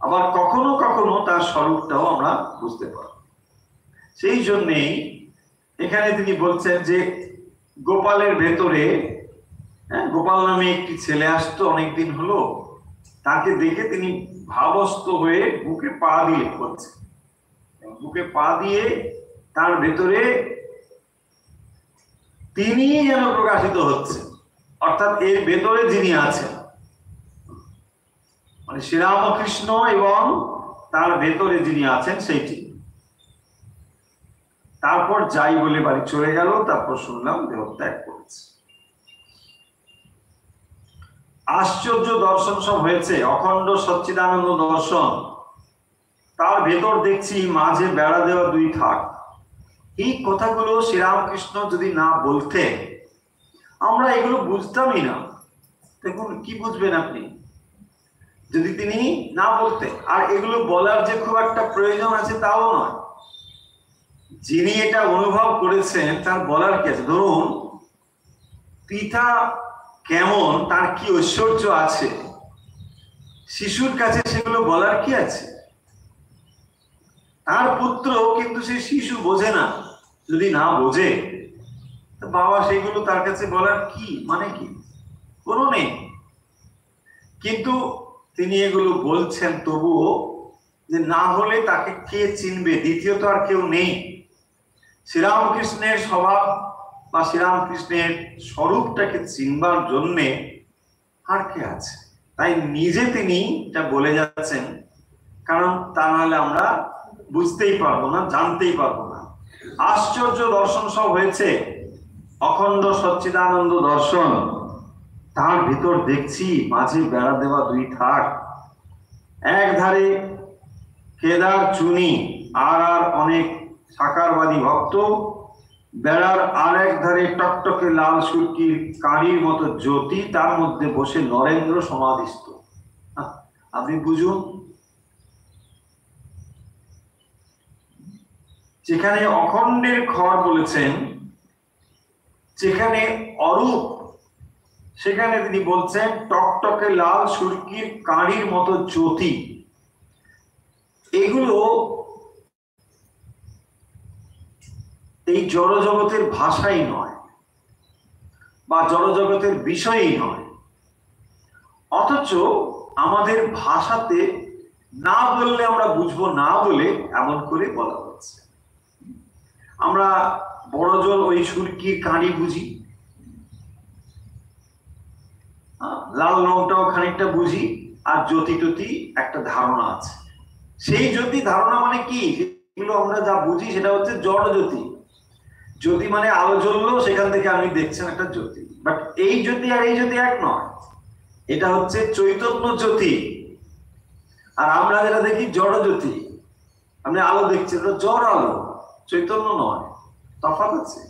আবার কখনো কখনো তার স্বরূপটাও আমরা বুঝতে পারব। সেই জন্যেই এখানে তিনি বলছেন যে গোপালের ভেতরে, গোপাল নামে একটি ছেলে আসতো অনেকদিন হলো, তাকে দেখে তিনি ভাবস্থ হয়ে বুকে পা দিয়ে করছেন, বুকে পা দিয়ে তার ভেতরে তিনি যেন প্রকাশিত হচ্ছে, অর্থাৎ এর ভেতরে যিনি আছেন মানে শ্রীরামকৃষ্ণ এবং তার ভেতরে যিনি আছেন সেইটি। তারপর যাই বলে বাড়ি চলে গেল, তারপর শুনলাম দেহত্যাগ করেছে। আশ্চর্য দর্শন সব হয়েছে, অখণ্ড সচ্চিদানন্দ দর্শন। তার ভেতর দেখছি মাঝে বেড়া দেওয়া দুই থাক। এই কথাগুলো শ্রীরামকৃষ্ণ যদি না বলতেন আমরা এগুলো বুঝতামই না। দেখুন কি বুঝবেন আপনি যদি তিনি না বলতেন। আর এগুলো বলার যে খুব একটা প্রয়োজন আছে তাও নয়, যিনি এটা অনুভব করেছেন তার বলার কি আছে। ধরুন পিতা কেমন, তার কি ঐশ্বর্য আছে, শিশুর কাছে সেগুলো বলার কি আছে। তার পুত্র কিন্তু সে শিশু বোঝে না, যদি না বোঝে বাবা সেগুলো তার কাছে বলার কি মানে কি, কোনো নেই। কিন্তু তিনি এগুলো বলছেন তবুও, যে না হলে তাকে কে চিনবে, দ্বিতীয়ত আর কেউ নেই। শ্রীরামকৃষ্ণের স্বভাব বা শ্রীরামকৃষ্ণের স্বরূপটাকে চিনবার জন্যে আর কে আছে। তাই নিজে তিনি এটা বলে যাচ্ছেন, কারণ তা নাহলে আমরা বুঝতেই পারবো না, জানতেই পারবো না। আশ্চর্য দর্শন সব হয়েছে, অখণ্ড সচ্চিদানন্দ দর্শন। তার ভিতর দেখছি মাঝে বেড়া দেওয়া দুই থাক, এক ধারে কেদার চুনি আর অনেক সাকারবাদী ভক্ত, বেড়ার আর এক ধারে টকটকে লাল সুরকির কাঁড়ির মতো জ্যোতি, তার মধ্যে বসে নরেন্দ্র সমাধিস্থ। আপনি বুঝুন, যেখানে অখণ্ডের খড় বলেছেন, যেখানে অরূপ, সেখানে তিনি বলছেন টকটকে লাল সুরকির কাঁড়ির মতো জ্যোতি। এগুলো এই জড়জগতের ভাষাই নয় বা জড়জগতের বিষয়ই নয়, অথচ আমাদের ভাষাতে না বললে আমরা বুঝবো না বলে এমন করে বলা হচ্ছে। আমরা বড় জল ওই সুরকির কাঁড়ি বুঝি, লাল রংটাও খানিকটা বুঝি, আর জ্যোতি টতি একটা ধারণা আছে। সেই জ্যোতি ধারণা মানে কি, যেগুলো আমরা যা বুঝি সেটা হচ্ছে জড় জ্যোতি। জ্যোতি মানে আলো জ্বললো, সেখান থেকে আপনি দেখছেন একটা জ্যোতি। বাট এই জ্যোতি আর এই জ্যোতি এক নয়, এটা হচ্ছে চৈতন্য জ্যোতি। আর আমরা যেটা দেখি জড় জ্যোতি, আপনি আলো দেখছেন, জড় আলো, চৈতন্য নয়, তফাৎ আছে।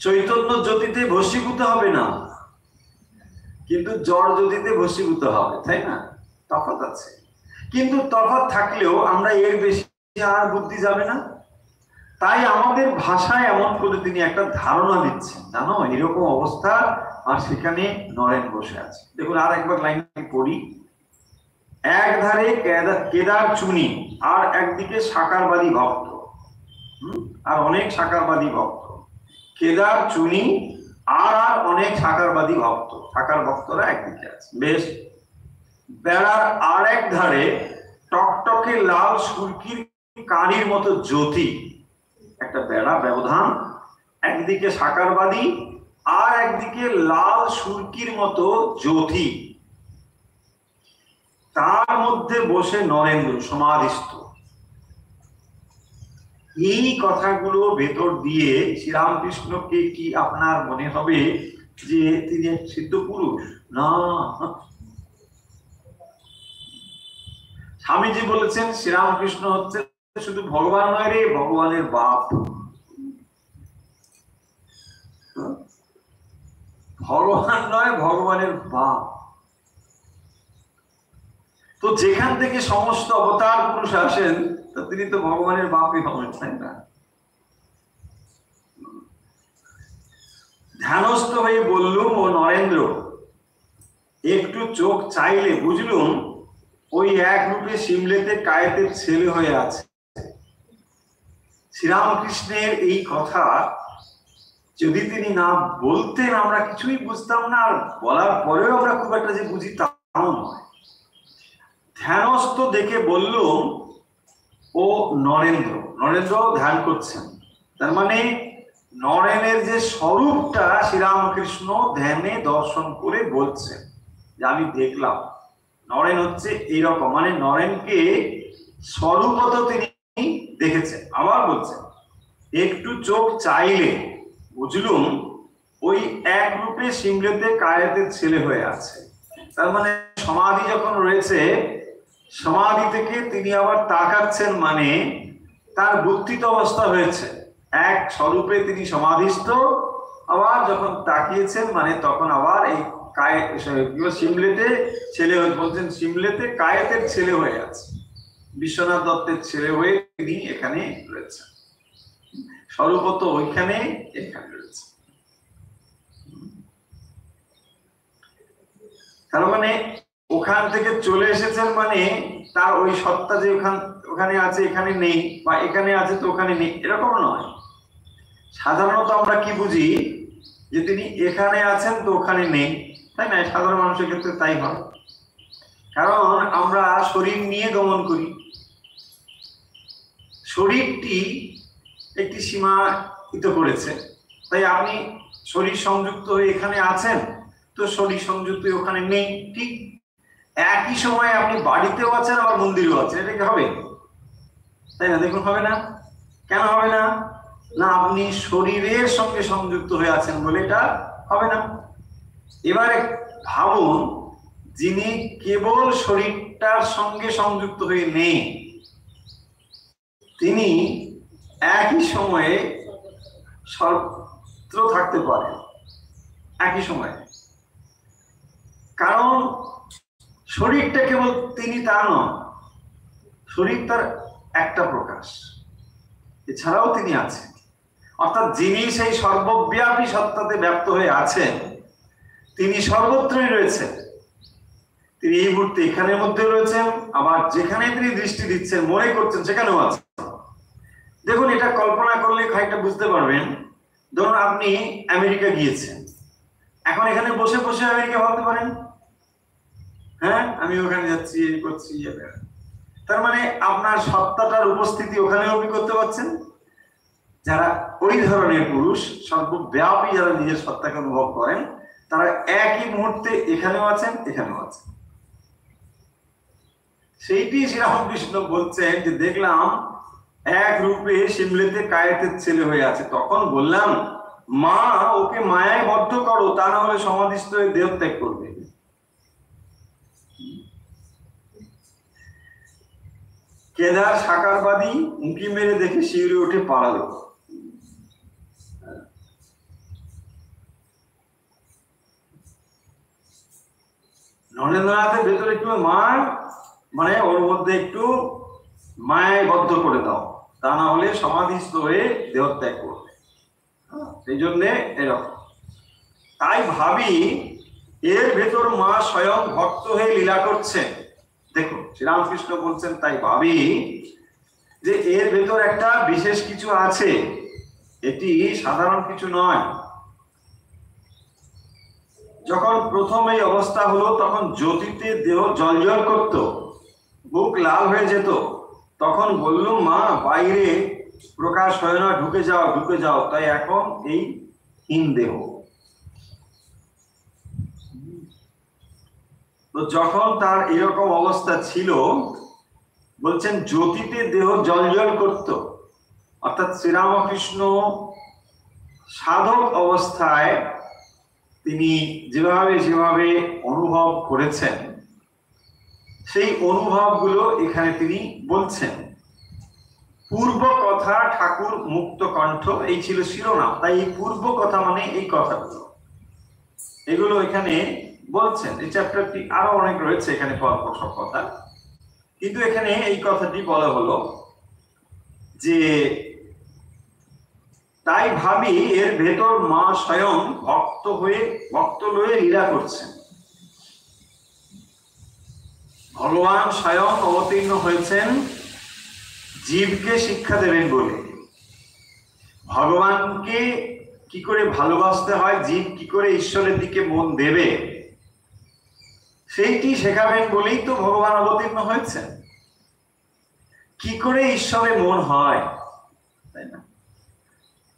চৈতন্য জ্যোতিতে ভস্মীভূত হবে না, কিন্তু জড় জ্যোতিতে ভস্মীভূত হবে, তাই না? তফাৎ আছে। কিন্তু তফাৎ থাকলেও আমরা এর বেশি আর বুদ্ধি যাবে না। তাই আমাদের ভাষায় এমন করে তিনি একটা ধারণা দিচ্ছেন, জানো এরকম অবস্থা, আর সেখানে নরেন বসে আছে। দেখুন আর একবার লাইন পড়ি। এক ধারে কেদার চুনি, আর একদিকে সাকারবাদী ভক্ত, আর অনেক সাকারবাদী ভক্ত। কেদার চুনি আর অনেক সাকারবাদী ভক্ত, সাকার ভক্তরা একদিকে আছে। বেশ, বেড়ার আর এক ধারে টকটকে লাল সুরকির কাঁড়ির মতো জ্যোতি, একটা বেড়া ব্যবধান, একদিকে সাকারবাদী আর একদিকে লাল সুরকির মতো জ্যোতি, তার মধ্যে বসে নরেন্দ্র সমাধিস্থ। এই কথাগুলো ভেতর দিয়ে শ্রীরামকৃষ্ণকে কি আপনার মনে হবে যে তিনি এক সিদ্ধ পুরুষ? না, স্বামীজি বলেছেন শ্রীরামকৃষ্ণ হচ্ছে শুধু ভগবান নয় রে, ভগবানের বাপ। ভগবান নয়, ভগবানের বাপ। তো যেখান থেকে সমস্ত অবতার পুরুষ আসেন, তো তিনি তো ভগবানের বাপই হবেন, তাই না? ধ্যানস্থ হয়ে বললুম, ও নরেন্দ্র, একটু চোখ চাইলে বুঝলুম ওই এক রূপে সিমলেতে কায়েতের ছেলে হয়ে আছে। শ্রীরামকৃষ্ণের এই কথা যদি তিনি না বলতেন আমরা কিছুই বুঝতাম না, আর বলার পরেও আমরা খুব একটা যে বুঝি তাও নয়। ধ্যানস্থ দেখে বললুম, ও নরেন্দ্র। নরেন্দ্র ধ্যান করছেন, তার মানে নরেনের যে স্বরূপটা শ্রীরামকৃষ্ণ ধ্যানে দর্শন করে বলছেন যে আমি দেখলাম নরেন হচ্ছে এইরকম, মানে নরেনকে স্বরূপত তিনি দেখেছেন। আবার বলছেন, একটু চোখ চাইলে বুঝলুম ওই এক রূপে সিমলেতে কায়েতের ছেলে হয়ে আছে। তার মানে সমাধি যখন রয়েছে, সমাধি থেকে তিনি আবার তাকাচ্ছেন, মানে তার বুদ্ধিত অবস্থা হয়েছে এক স্বরূপে, তিনি সমাধিস্থ। আবার যখন তাকিয়েছেন, মানে তখন আবার এই সিমলেতে ছেলে হয়ে, বলছেন সিমলেতে কায়েতের ছেলে হয়ে আছে, বিশ্বনাথ দত্তের ছেলে হয়ে তিনি এখানে রয়েছেন। স্বরূপত ওইখানে, এখানে রয়েছে। তার মানে ওখান থেকে চলে এসেছেন, মানে তার ওই সত্তা যে ওখানে আছে এখানে নেই, বা এখানে আছে তো ওখানে নেই, এরকম নয়। সাধারণত আমরা কি বুঝি যে তিনি এখানে আছেন তো ওখানে নেই, তাই না? সাধারণ মানুষের ক্ষেত্রে তাই হয়, কারণ আমরা শরীর নিয়ে গমন করি। শরীরটি একটি সীমাহিত করেছে, তাই আপনি শরীর সংযুক্ত হয়ে এখানে আছেন তো শরীর সংযুক্ত ওখানে নেই। ঠিক একই সময় আপনি বাড়িতেও আছেন আবার মন্দিরেও আছেন, এটা কি হবে? তাই না? দেখুন, হবে না। কেন হবে না? না, আপনি শরীরের সঙ্গে সংযুক্ত হয়ে আছেন বলে এটা হবে না। এবারে ভাবুন, যিনি কেবল শরীরটার সঙ্গে সংযুক্ত হয়ে নেই, তিনি একই সময়ে সর্বত্র থাকতে পারেন একই সময়ে। কারণ শরীরটা কেবল তিনি তা নন, শরীর তার একটা প্রকাশ, এছাড়াও তিনি আছেন। অর্থাৎ যিনি সেই সর্বব্যাপী সত্তাতে ব্যপ্ত হয়ে আছেন, তিনি সর্বত্রই রয়েছেন। তিনি এই মুহূর্তে এখানের মধ্যে রয়েছেন, আবার যেখানে তিনি দৃষ্টি দিচ্ছেন, মনে করছেন, সেখানেও আছেন। দেখুন, এটা কল্পনা করলে খানিকটা বুঝতে পারবেন। ধরুন আপনি আমেরিকা গিয়েছেন, এখন এখানে বসে বসে আমেরিকা ভাবতে পারেন, হ্যাঁ আমি ওখানে যাচ্ছি, এই করছি। তার মানে আপনার সত্তাটার উপস্থিতি ওখানেও আপনি করতে পারছেন। যারা ওই ধরনের পুরুষ, সর্বব্যাপী যারা নিজের সত্তাকে অনুভব করেন, তারা একই মুহূর্তে এখানেও আছেন, এখানেও আছেন। সেইটি শ্রীরামকৃষ্ণ বলছেন যে দেখলাম এক রূপে সিমলেতে কায়েতের ছেলে হয়ে আছে। তখন বললাম, মা ওকে মায়ায় বদ্ধ করো, তা না হলে সমাধিস্থ হয়ে দেহত্যাগ করবে। কেদার সাকারবাদী উঁকি মেরে দেখে শিউরে উঠে পালালো। নরেন্দ্রনাথের ভেতরে একটু মার, মানে ওর মধ্যে একটু মায়ায় বদ্ধ করে দাও, তা না হলে সমাধিস্থ হয়ে দেহত্যাগ করবে। সেই জন্যে এরকম। তাই ভাবি এর ভেতর মা স্বয়ং ভক্ত হয়ে লীলা করছেন। দেখুন শ্রীরামকৃষ্ণ বলছেন, তাই ভাবি যে এর ভেতর একটা বিশেষ কিছু আছে, এটি সাধারণ কিছু নয়। যখন প্রথম এই অবস্থা হলো, তখন জ্যোতিতে দেহ জ্বলজ্বল করত, বুক লাল হয়ে যেত। তখন বললুম, মা বাইরে প্রকাশ হয় না, ঢুকে যাও ঢুকে যাও। তাই এখন এই হীন দেহ। তো যখন তার এরকম অবস্থা ছিল, বলছেন জ্যোতিতে দেহ জ্বলজ্বল করত। অর্থাৎ শ্রীরামকৃষ্ণ সাধক অবস্থায় তিনি যেভাবে অনুভব করেছেন, সেই অনুভবগুলো এখানে তিনি বলছেন। পূর্ব কথা ঠাকুর মুক্ত কণ্ঠ, এই ছিল শিরোনাম। তাই এই পূর্ব কথা মানে এই কথাগুলো, এগুলো এখানে বলছেন। এই চ্যাপ্টারটি আরো অনেক রয়েছে এখানে পরপর সব কথা, কিন্তু এখানে এই কথাটি বলা হলো যে তাই ভাবি এর ভেতর মা স্বয়ং ভক্ত লয়ে লীলা করছেন। ভগবান স্বয়ং অবতীর্ণ হয়েছেন জীবকে শিক্ষা দেবেন বলে। ভগবানকে কি করে ভালোবাসতে হয়, জীব কি করে ঈশ্বরের দিকে মন দেবে, সেইটি শেখাবেন বলেই তো ভগবান অবতীর্ণ হয়েছেন। কি করে ঈশ্বরে মন হয়, তাই না?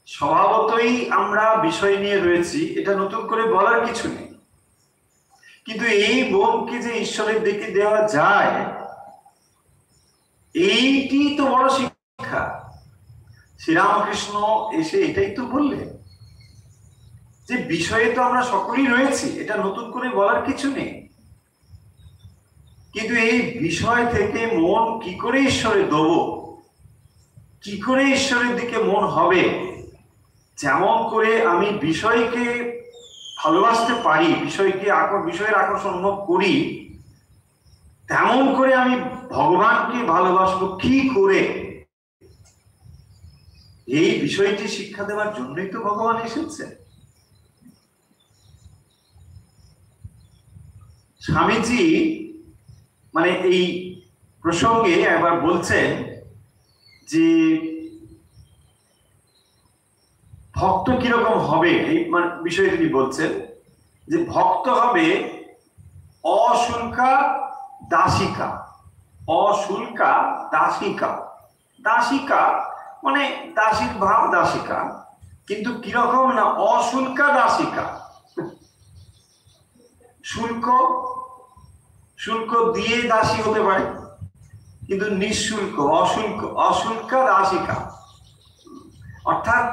স্বভাবতই আমরা বিষয় নিয়ে রয়েছি, এটা নতুন করে বলার কিছু নেই। কিন্তু এই মনকে যে ঈশ্বরের দিকে দেওয়া যায়, এইটি তো বড় শিক্ষা। শ্রীরামকৃষ্ণ এসে এটাই তো বললেন যে বিষয়ে তো আমরা সকলেই রয়েছি, এটা নতুন করে বলার কিছু নেই। কিন্তু এই বিষয় থেকে মন কি করে ঈশ্বরে দেব, কি করে ঈশ্বরের দিকে মন হবে, যেমন করে আমি বিষয়কে ভালোবাসতে পারি, বিষয়ের আকর্ষণ অনুভব করি, তেমন করে আমি ভগবানকে ভালোবাসবো কি করে, এই বিষয়টি শিক্ষা দেওয়ার জন্যই তো ভগবান এসেছে। স্বামীজি মানে এই প্রসঙ্গে একবার বলছেন যে ভক্ত কিরকম হবে, এই বিষয়ে তিনি বলছেন যে ভক্ত হবে অশুল্কা দাসিকা। অশুল্কা দাসিকা, দাসিকা মানে দাসীর ভাব দাসিকা, কিন্তু কিরকম না অশুল্কা দাসিকা। শুল্ক দিয়ে দাসী হতে পারে, কিন্তু নিঃশুল্ক অশুল্কা দাসিকা, অর্থাৎ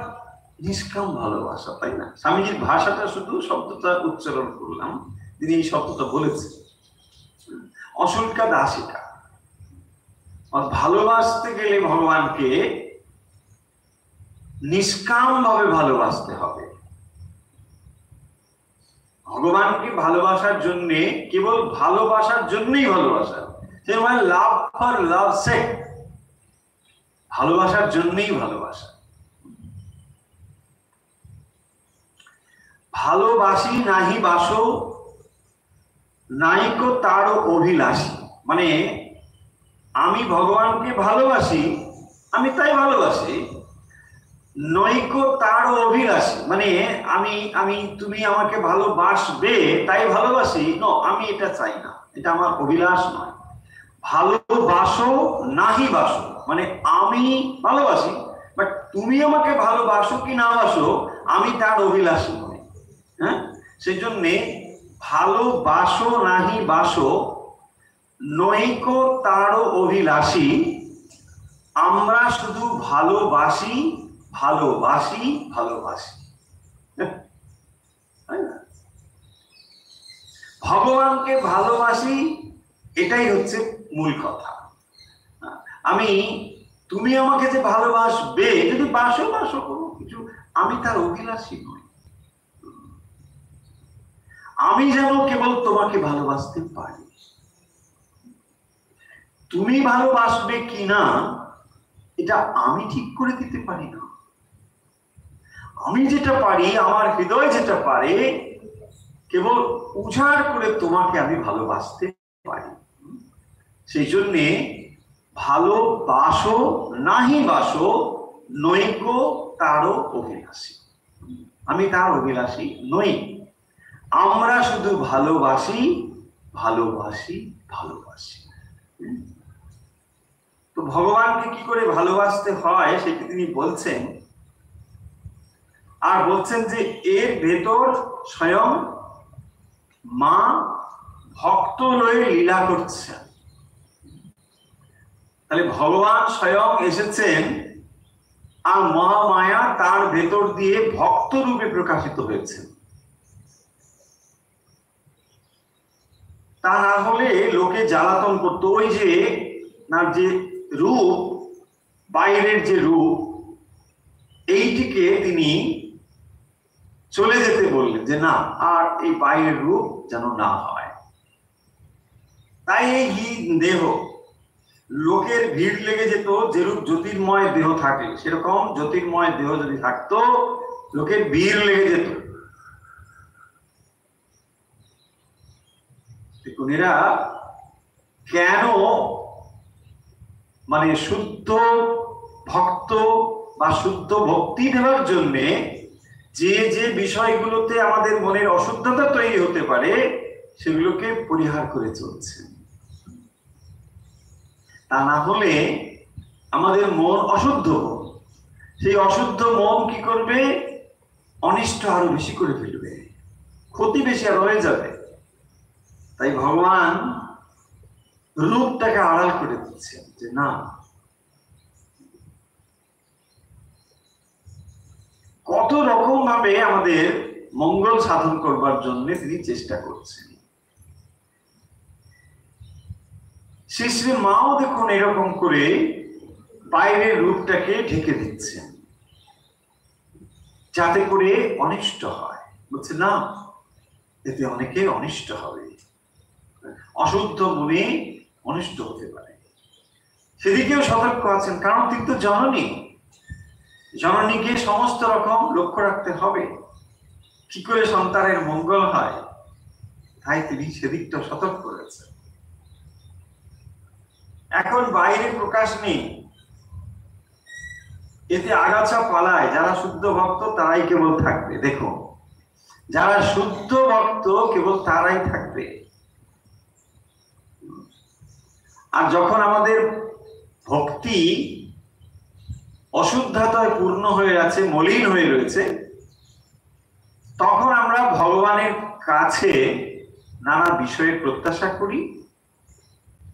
নিষ্কাম ভালোবাসা, তাই না? স্বামীজির ভাষাটা শুধু শব্দটা উচ্চারণ করলাম, তিনি এই শব্দটা বলেছেন অশুল্কা দাসিকা। ভালোবাসতে গেলে ভগবানকে নিষ্কাম ভাবে ভালোবাসতে হবে। ভগবানকে ভালোবাসার জন্য, কেবল ভালোবাসার জন্যই ভালোবাসা, সে মানে লাভ ফর লাভ সেক, ভালোবাসার জন্যই ভালোবাসা। ভালোবাসি নাহি বাসো নাইকো তারও অভিলাষী, মানে আমি ভগবানকে ভালোবাসি, আমি তাই ভালোবাসি, নৈকো তারও অভিলাষী, মানে আমি তুমি আমাকে ভালোবাসবে তাই ভালোবাসি, আমি এটা চাই না, এটা আমার অভিলাষ নয়। ভালোবাসো নাহি বাসো, মানে আমি ভালোবাসি, বাট তুমি আমাকে ভালোবাসো কি না বাসো আমি তার অভিলাষী নই। হ্যাঁ, সেই জন্যে ভালোবাসো নাহি বাসো নৈকো তারও অভিলাষী, আমরা শুধু ভালোবাসি ভালোবাসি ভালোবাসি। ভগবানকে ভালোবাসি, এটাই হচ্ছে মূল কথা। তুমি আমাকে যে ভালোবাসবে, যদি বাসো বাসো কোনো কিছু, আমি তার অভিলাষী নই। আমি যেন কেবল তোমাকে ভালোবাসতে পারি, তুমি ভালোবাসবে কিনা এটা আমি ঠিক করে দিতে পারি না। আমি যেটা পারি, আমার হৃদয় যেটা পারে, কেবল উজাড় করে তোমাকে আমি ভালোবাসতে পারি। সেই জন্যে ভালোবাসো নাহি বাসো নৈকো তারও অভিলাষী, আমি তার অভিলাষী নই। আমরা শুধু ভালোবাসি ভালোবাসি ভালোবাসি। তো ভগবানকে কি করে ভালোবাসতে হয় সেটি তিনি বলছেন, আর বলছেন যে এর ভেতর স্বয়ং মা ভক্ত লয়ে লীলা করছেন। তাহলে ভগবান স্বয়ং এসেছেন, আর মহামায়া তার ভেতর দিয়ে ভক্ত রূপে প্রকাশিত হয়েছেন। তা না হলে লোকে জ্বালাতন করতো। ওই যে না, যে রূপ, বাইরের যে রূপ, এইটিকে তিনি চলে যেতে বললেন, যে না, আর এই বাইরের রূপ যেন না হয়। তাই এই দেহ, লোকের ভিড় লেগে যেত, যেরূপ জ্যোতির্ময় দেহ থাকে, সেরকম জ্যোতির্ময় দেহ যদি থাকতো, লোকের ভিড় লেগে যেত। দেখুন, এরা কেন মানে শুদ্ধ ভক্ত বা শুদ্ধ ভক্তি দেওয়ার জন্য যে যে বিষয়গুলোতে আমাদের মনের অশুদ্ধতা তৈরি হতে পারে, সেগুলোকে পরিহার করে চলছে। তা না হলে আমাদের মন অশুদ্ধ, সেই অশুদ্ধ মন কি করবে? অনিষ্ট আরো বেশি করে ফেলবে, ক্ষতি বেশি আর হয়ে যাবে। তাই ভগবান রূপটাকে আড়াল করে দিচ্ছেন, যে না, কত রকম ভাবে আমাদের মঙ্গল সাধন করবার জন্য তিনি চেষ্টা করছেন। শ্রী শ্রী মাও দেখুন এরকম করে বাইরের রূপটাকে ঢেকে দিচ্ছেন, যাতে করে অনিষ্ট হয়। বলছে না, এতে অনেকে অনিষ্ট হবে, অশুদ্ধ মনে অনিষ্ট হতে পারে। সেদিকেও সতর্ক আছেন, কারণ তিনি তো জননী, জননীকে সমস্ত রকম লক্ষ্য রাখতে হবে, কি করে সন্তানের মঙ্গল হয়। তাই তিনি সেদিকটা সতর্ক করেছেন। এখন বাইরে প্রকাশ নেই, এতে আগাছা পালায়। যারা শুদ্ধ ভক্ত তারাই কেবল থাকবে। দেখো, যারা শুদ্ধ ভক্ত কেবল তারাই থাকবে। আর যখন আমাদের ভক্তি অশুদ্ধতায় পূর্ণ হয়ে আছে, মলিন হয়ে রয়েছে, তখন আমরা ভগবানের কাছে নানা বিষয়ের প্রত্যাশা করি,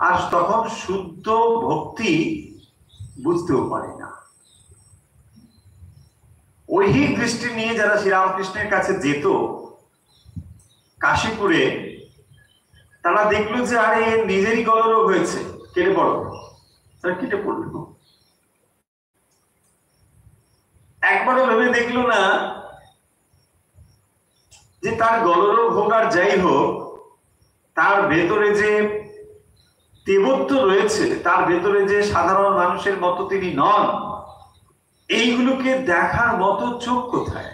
আর তখন শুদ্ধ ভক্তি বুঝতেও পারি না। ঐহিক দৃষ্টি নিয়ে যারা শ্রীরামকৃষ্ণের কাছে যেত কাশীপুরে, তারা দেখলো যে আরে নিজেরই গলরোগ হয়েছে, কেটে পড়ো। তারা কেটে পড়ল। একবারও ভেবে দেখলো না যে তার গলরোগ হোক আর যাই হোক, তার ভেতরে যে দেবত্ব রয়েছে, তার ভেতরে যে সাধারণ মানুষের মতো তিনি নন, এইগুলোকে দেখার মতো চোখ কোথায়,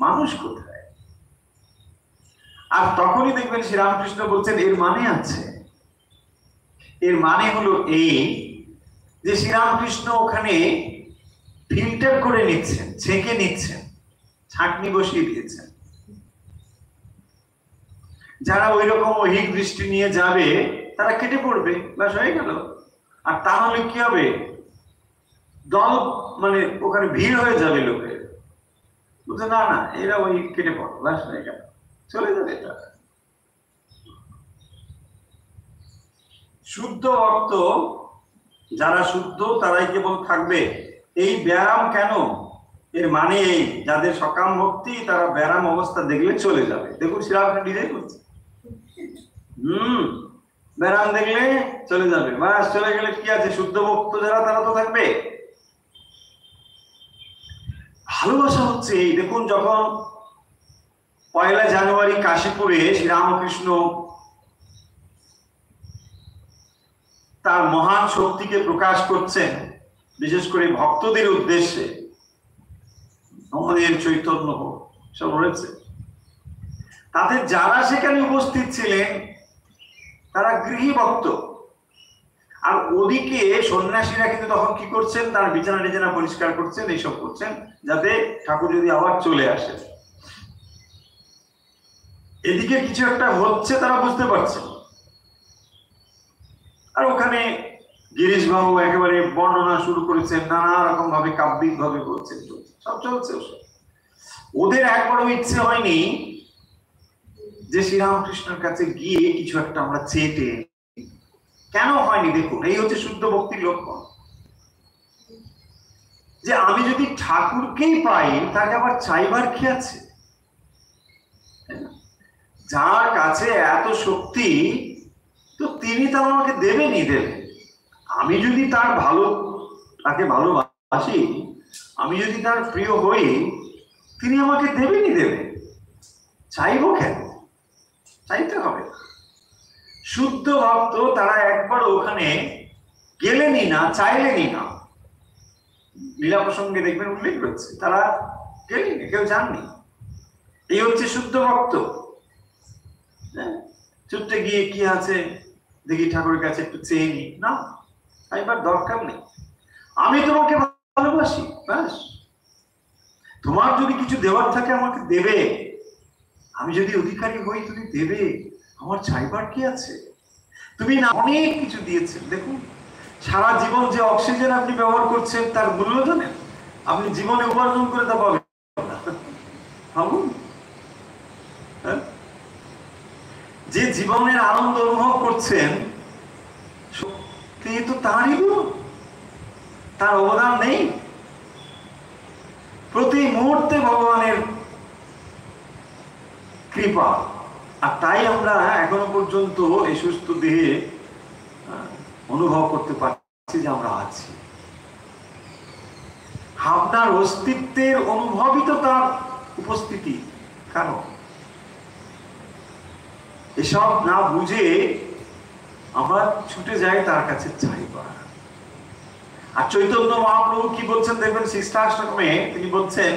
মানুষ কোথায়? আর তখনই দেখবেন শ্রীরামকৃষ্ণ বলছেন এর মানে আছে। এর মানে হলো এই যে শ্রীরামকৃষ্ণ ওখানে ফিল্টার করে নিচ্ছেন, ছেঁকে নিচ্ছেন, ছাঁকনি বসিয়ে দিয়েছেন। যারা ওই রকম ঐহিক দৃষ্টি নিয়ে যাবে তারা কেটে পড়বে, ব্যাস হয়ে গেল। আর তাহলে কি হবে? দল মানে ওখানে ভিড় হয়ে যাবে লোকের। বলছে না না, এরা ওই কেটে পড়ো, ব্যাস হয়ে গেল, চলে যাবে। এটা শুদ্ধ ভক্ত, যারা শুদ্ধ তারাই কেবল থাকবে। এই ব্যায়াম কেন? এর মানে এই, যাদের সকাম ভক্তি তারা ব্যায়াম অবস্থা দেখলে চলে যাবে। দেখুন শ্রীরামকৃষ্ণ নিজেই করছে, ব্যায়াম দেখলে চলে যাবে, ব্যাস চলে গেলে কি আছে? শুদ্ধ ভক্ত যারা তারা তো থাকবে। ভালোবাসা হচ্ছে এই। দেখুন, যখন 1 জানুয়ারি কাশীপুরে শ্রীরামকৃষ্ণ তার মহান শক্তিকে প্রকাশ করছেন, বিশেষ করে ভক্তদের উদ্দেশ্যে, আমাদের চৈতন্য সব রয়েছে, তাদের যারা সেখানে উপস্থিত ছিলেন তারা গৃহী ভক্ত। আর ওদিকে সন্ন্যাসীরা কিন্তু তখন কি করছেন? তার বিছানা টিছানা পরিষ্কার করছেন, এইসব করছেন, যাতে ঠাকুর যদি আবার চলে আসে। এদিকে কিছু একটা হচ্ছে, তারা বুঝতে পারছেন। আর ওখানে গিরিশ বাবু একেবারে বর্ণনা শুরু করেছেন, নানা রকম ভাবে কাব্যিক ভাবে বলছেন, সব চলছে। ওদের একবারও ইচ্ছে হয়নি যে শ্রীরামকৃষ্ণের কাছে গিয়ে কিছু একটা আমরা চেটে। কেন হয়নি? দেখুন, এই হচ্ছে শুদ্ধ ভক্তির লক্ষণ, যে আমি যদি ঠাকুরকেই পাই তাকে আবার চাইবার কি আছে? যার কাছে এত শক্তি, তো তিনি তা আমাকে দেবেনই দেবেন। আমি যদি তাকে ভালোবাসি, আমি যদি তার প্রিয় হই, তিনি আমাকে দেবেনই দেবেন। চাইবো কেন? চাইতে হবে। শুদ্ধ ভক্ত তারা একবার ওখানে গেলেনই না, চাইলেনই না। লীলা প্রসঙ্গে দেখবেন উল্লেখ করছে, তারা গেলেনি, কেউ যাননি। এই হচ্ছে শুদ্ধ ভক্ত। ছুটতে গিয়ে কি আছে দেখি, ঠাকুরের কাছে একটু চেয়ে নি, না, এবার দরকার নেই। আমি তোমাকে ভালোবাসি, ব্যাস। তোমার যদি কিছু দেওয়ার থাকে আমাকে দেবে, আমি যদি অধিকারী হই তুমি দেবে, আমার চাইবার কি আছে? তুমি না অনেক কিছু দিয়েছেন। দেখুন, সারা জীবন যে অক্সিজেন আপনি ব্যবহার করছেন তার মূল্য জানেন? আপনি জীবনে উপার্জন করে তা পাবেন না। ভাবুন, যে জীবনের আনন্দ অনুভব করছেন, তো তারই গুণ, তার অবদান নেই? প্রতি মুহূর্তে ভগবানের কৃপা। আর তাই আমরা এখনো পর্যন্ত এই সুস্থ দেহে অনুভব করতে পারছি যে আমরা আছি। আপনার অস্তিত্বের অনুভবই তো তার উপস্থিতি। কারণ এসব না বুঝে আমরা ছুটে যাই তার কাছে চাইবার। আর চৈতন্য মহাপ্রভু কি বলছেন দেখবেন শিষ্টাষ্টমে, তিনি বলছেন,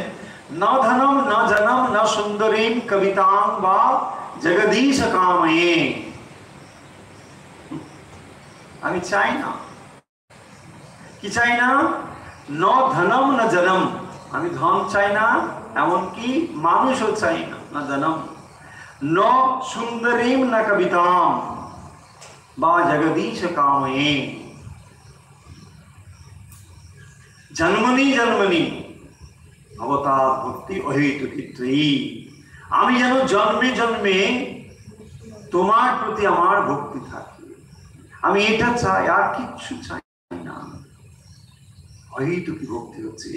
না ধনম না জনম না সুন্দরীম কবিতাং বা জগদীশ কাময়ে। আমি চাই না, কি চাই না? ন ধনম না জনম, আমি ধন চাই না, এমনকি মানুষও চাই না, না জনম। ন সুন্দরীম না কবিতাম বা জগদীশ কাময়ে। জন্মনি জন্মনি ভবতাৎ ভক্তি অহেতুকী। আমি যেন জন্মে জন্মে তোমার প্রতি আমার ভক্তি থাকে, আমি এটা চাই, আর কিচ্ছু চাই না। অহেতুকী ভক্তি হচ্ছে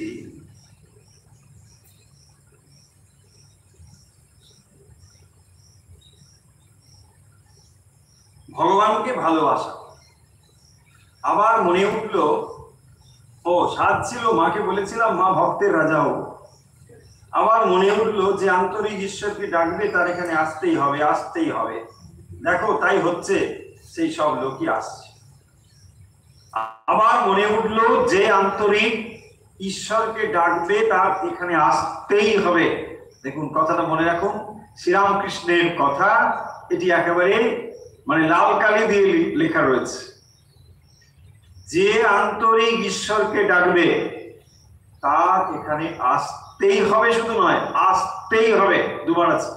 ভগবানকে ভালোবাসা। আবার মনে উঠল, ও সাধ ছিল, মাকে বলেছিলাম মা ভক্তের রাজাও। আবার মনে উঠলো যে আন্তরিক ঈশ্বরকে ডাকবে তার এখানে আসতেই হবে, আসতেই হবে। দেখো তাই হচ্ছে, সেই সব লোকই আসছে। আবার মনে উঠলো যে আন্তরিক ঈশ্বরকে ডাকবে তার এখানে আসতেই হবে। দেখুন কথাটা মনে রাখুন, শ্রীরামকৃষ্ণের কথা, এটি একেবারে মানে লাল কালি দিয়ে লেখা রয়েছে। যে আন্তরিক ঈশ্বরকে ডাকবে তার এখানে আসতেই হবে, শুধু নয় আসতেই হবে, দুবার আছে।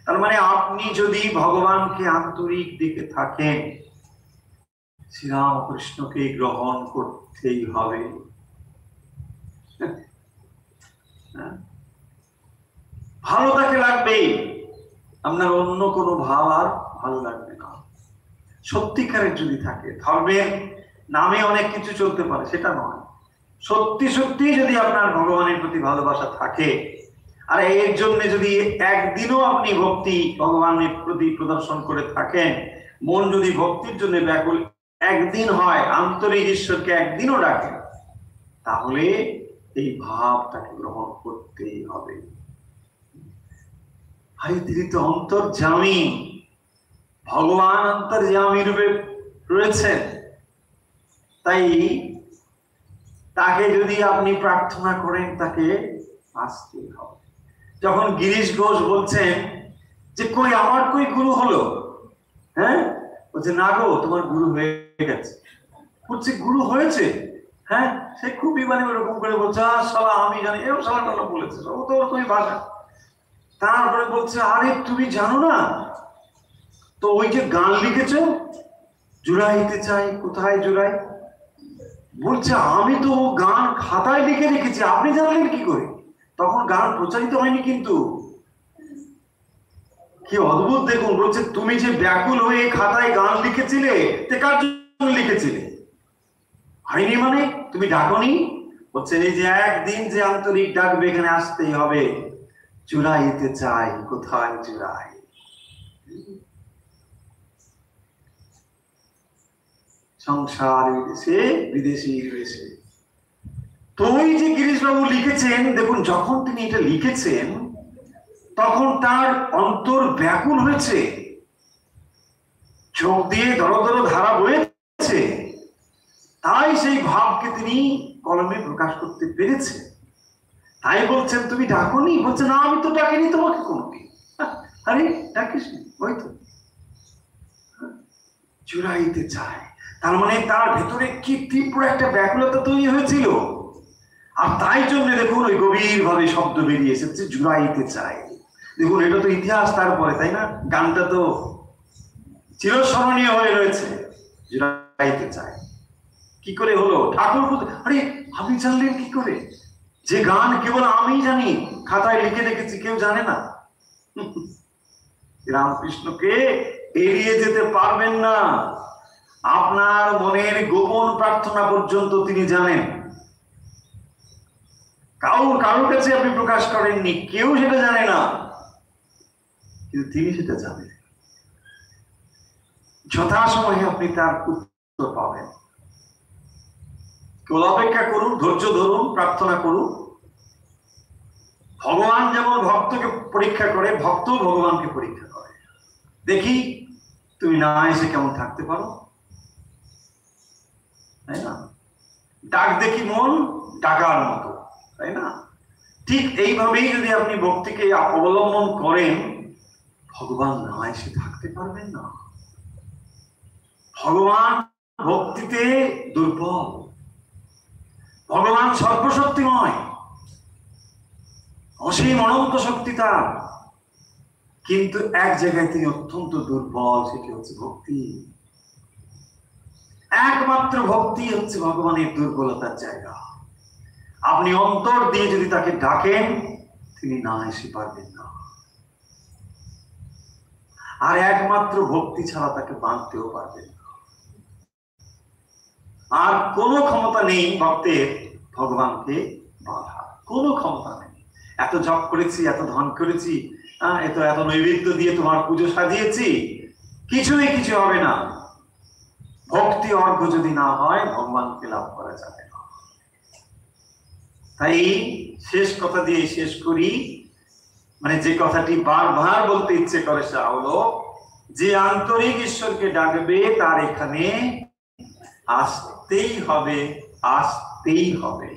তার মানে আপনি যদি ভগবানকে আন্তরিক দিকে থাকেন, শ্রীরামকৃষ্ণকে গ্রহণ করতেই হবে। ভালো তাকে লাগবে, আপনার অন্য কোনো ভাব আর ভালো লাগবে না। সত্যিকারের যদি থাকে, ধর্মের নামে অনেক কিছু চলতে পারে, সেটা নয়। সত্যি সত্যি যদি আপনার ভগবানের প্রতি ভালোবাসা থাকে, আর এর জন্য যদি একদিনও আপনি ভক্তি ভগবানের প্রতি প্রদর্শন করে থাকেন, মন যদি ভক্তির জন্য ব্যাকুল একদিন হয়, আন্তরিক ঈশ্বরকে একদিনও ডাকেন, তাহলে এই ভাবটাকে গ্রহণ করতেই হবে। আরে তিনি তো অন্তর্যামী, ভগবান অন্তর্যামী রূপে রয়েছেন। তাই তাকে যদি আপনি প্রার্থনা করেন, তাকে আসতেই হবে। যখন গিরিশ ঘোষ বলছেন যে কই আমার কই গুরু হলো, হ্যাঁ, বলছে না গো তোমার গুরু হয়ে গেছে। বলছে গুরু হয়েছে? হ্যাঁ। সে খুবই মানে ওরকম করে বলছে, শালা আমি জানি, এরকম শালা টালা বলেছে, ও তো তুমি ভাষা। তারপরে বলছে, আরে তুমি জানো না তো ওই যে গান লিখেছ জুড়াইতে চাই, কোথায় জুড়াই? বলছে আমি তো গান খাতায় লিখে রেখেছি, আপনি জানলেন কি করে? তখন গান প্রচারিত হয়নি কিন্তু। কি অদ্ভুত দেখুন, বলছে তুমি যে ব্যাকুল হয়ে খাতায় গান লিখেছিলে, কার জন্য লিখেছিলে? হয়নি মানে তুমি ডাকনি? বলছে এই যে একদিন যে আন্তরিক ডাকবে এখানে আসতেই হবে। জুড়াইতে চাই, কোথায় জুড়াই? সংসার দেশে বিদেশি রয়েছে। তো ওই যে গিরিশবাবু লিখেছেন, দেখুন যখন তিনি এটা লিখেছেন তখন তার অন্তর ব্যাকুল হয়েছে, চোখ দিয়ে দর দর ধারা বয়েছে, তাই সেই ভাবকে তিনি কলমে প্রকাশ করতে পেরেছে। তাই বলছেন তুমি ডাকনি? বলছে না, আমি তো ডাকিনি তোমাকে কোনদিন। আরে ডাকিসনি, ওই তো জুড়াইতে চায়। তার মানে তার ভেতরে কি তীব্র একটা ব্যাকুলতা তৈরি হয়েছিল, আর তাই জন্য দেখুন ওই গভীর ভাবে শব্দ বেরিয়ে এসেছে, জুড়াইতে চায়। দেখুন এটা তো ইতিহাস, তারপরে তাই না, গানটা তো চিরস্মরণীয় হয়ে রয়েছে। জুড়াইতে চায় কি করে হলো? ঠাকুর আরে আপনি জানলেন কি করে? যে গান কেবল আমি জানি, খাতায় লিখে রেখেছি, কেউ জানে না। রামকৃষ্ণকে এড়িয়ে যেতে পারবেন না। আপনার মনের গোপন প্রার্থনা পর্যন্ত তিনি জানেন। কারোর কাছে আপনি প্রকাশ করেননি, কেউ সেটা জানে না, কিন্তু তিনি সেটা জানেন। যথাসময়ে আপনি তার উত্তর পাবেন। কেবল অপেক্ষা করুন, ধৈর্য ধরুন, প্রার্থনা করুন। ভগবান যেমন ভক্তকে পরীক্ষা করে, ভক্ত ভগবানকে পরীক্ষা করে। দেখি তুমি না এসে কেমন থাকতে পারো, তাই না? ডাক দেখি মন ডাকার মতো, তাই না? ঠিক এইভাবেই যদি আপনি ভক্তিকে অবলম্বন করেন, ভগবান না এসে থাকতে পারবেন না। ভগবান ভক্তিতে দুর্বল, ভগবান সর্বশক্তিময়, অসীম অনন্ত শক্তি তার, কিন্তু এক জায়গায় তিনি অত্যন্ত দুর্বল, সেটি হচ্ছে ভক্তি। একমাত্র ভক্তি হচ্ছে ভগবানের দুর্বলতার জায়গা। আপনি অন্তর দিয়ে যদি তাকে ডাকেন, তিনি না এসে পারবেন না। আর একমাত্র ভক্তি ছাড়া তাকে বাঁধতেও পারবেন না। আর কোনো ক্ষমতা নেই ভক্তের ভগবানকে বাঁধা, কোনো ক্ষমতা নেই। এত জপ করেছি, এত ধন করেছি, এত নৈবেদ্য দিয়ে তোমার পুজো সাজিয়েছি, কিছুই কিছু হবে না। ভক্তি অর্ঘ যদি না হয়, ভগবানকে লাভ করা যাবে না। তাই শেষ কথা দিয়ে শেষ করি, মানে যে কথাটি বারবার বলতে ইচ্ছে করে সে হলো, যে আন্তরিক ঈশ্বরকে ডাকবে তার এখানে আসতেই হবে, আসতেই হবে।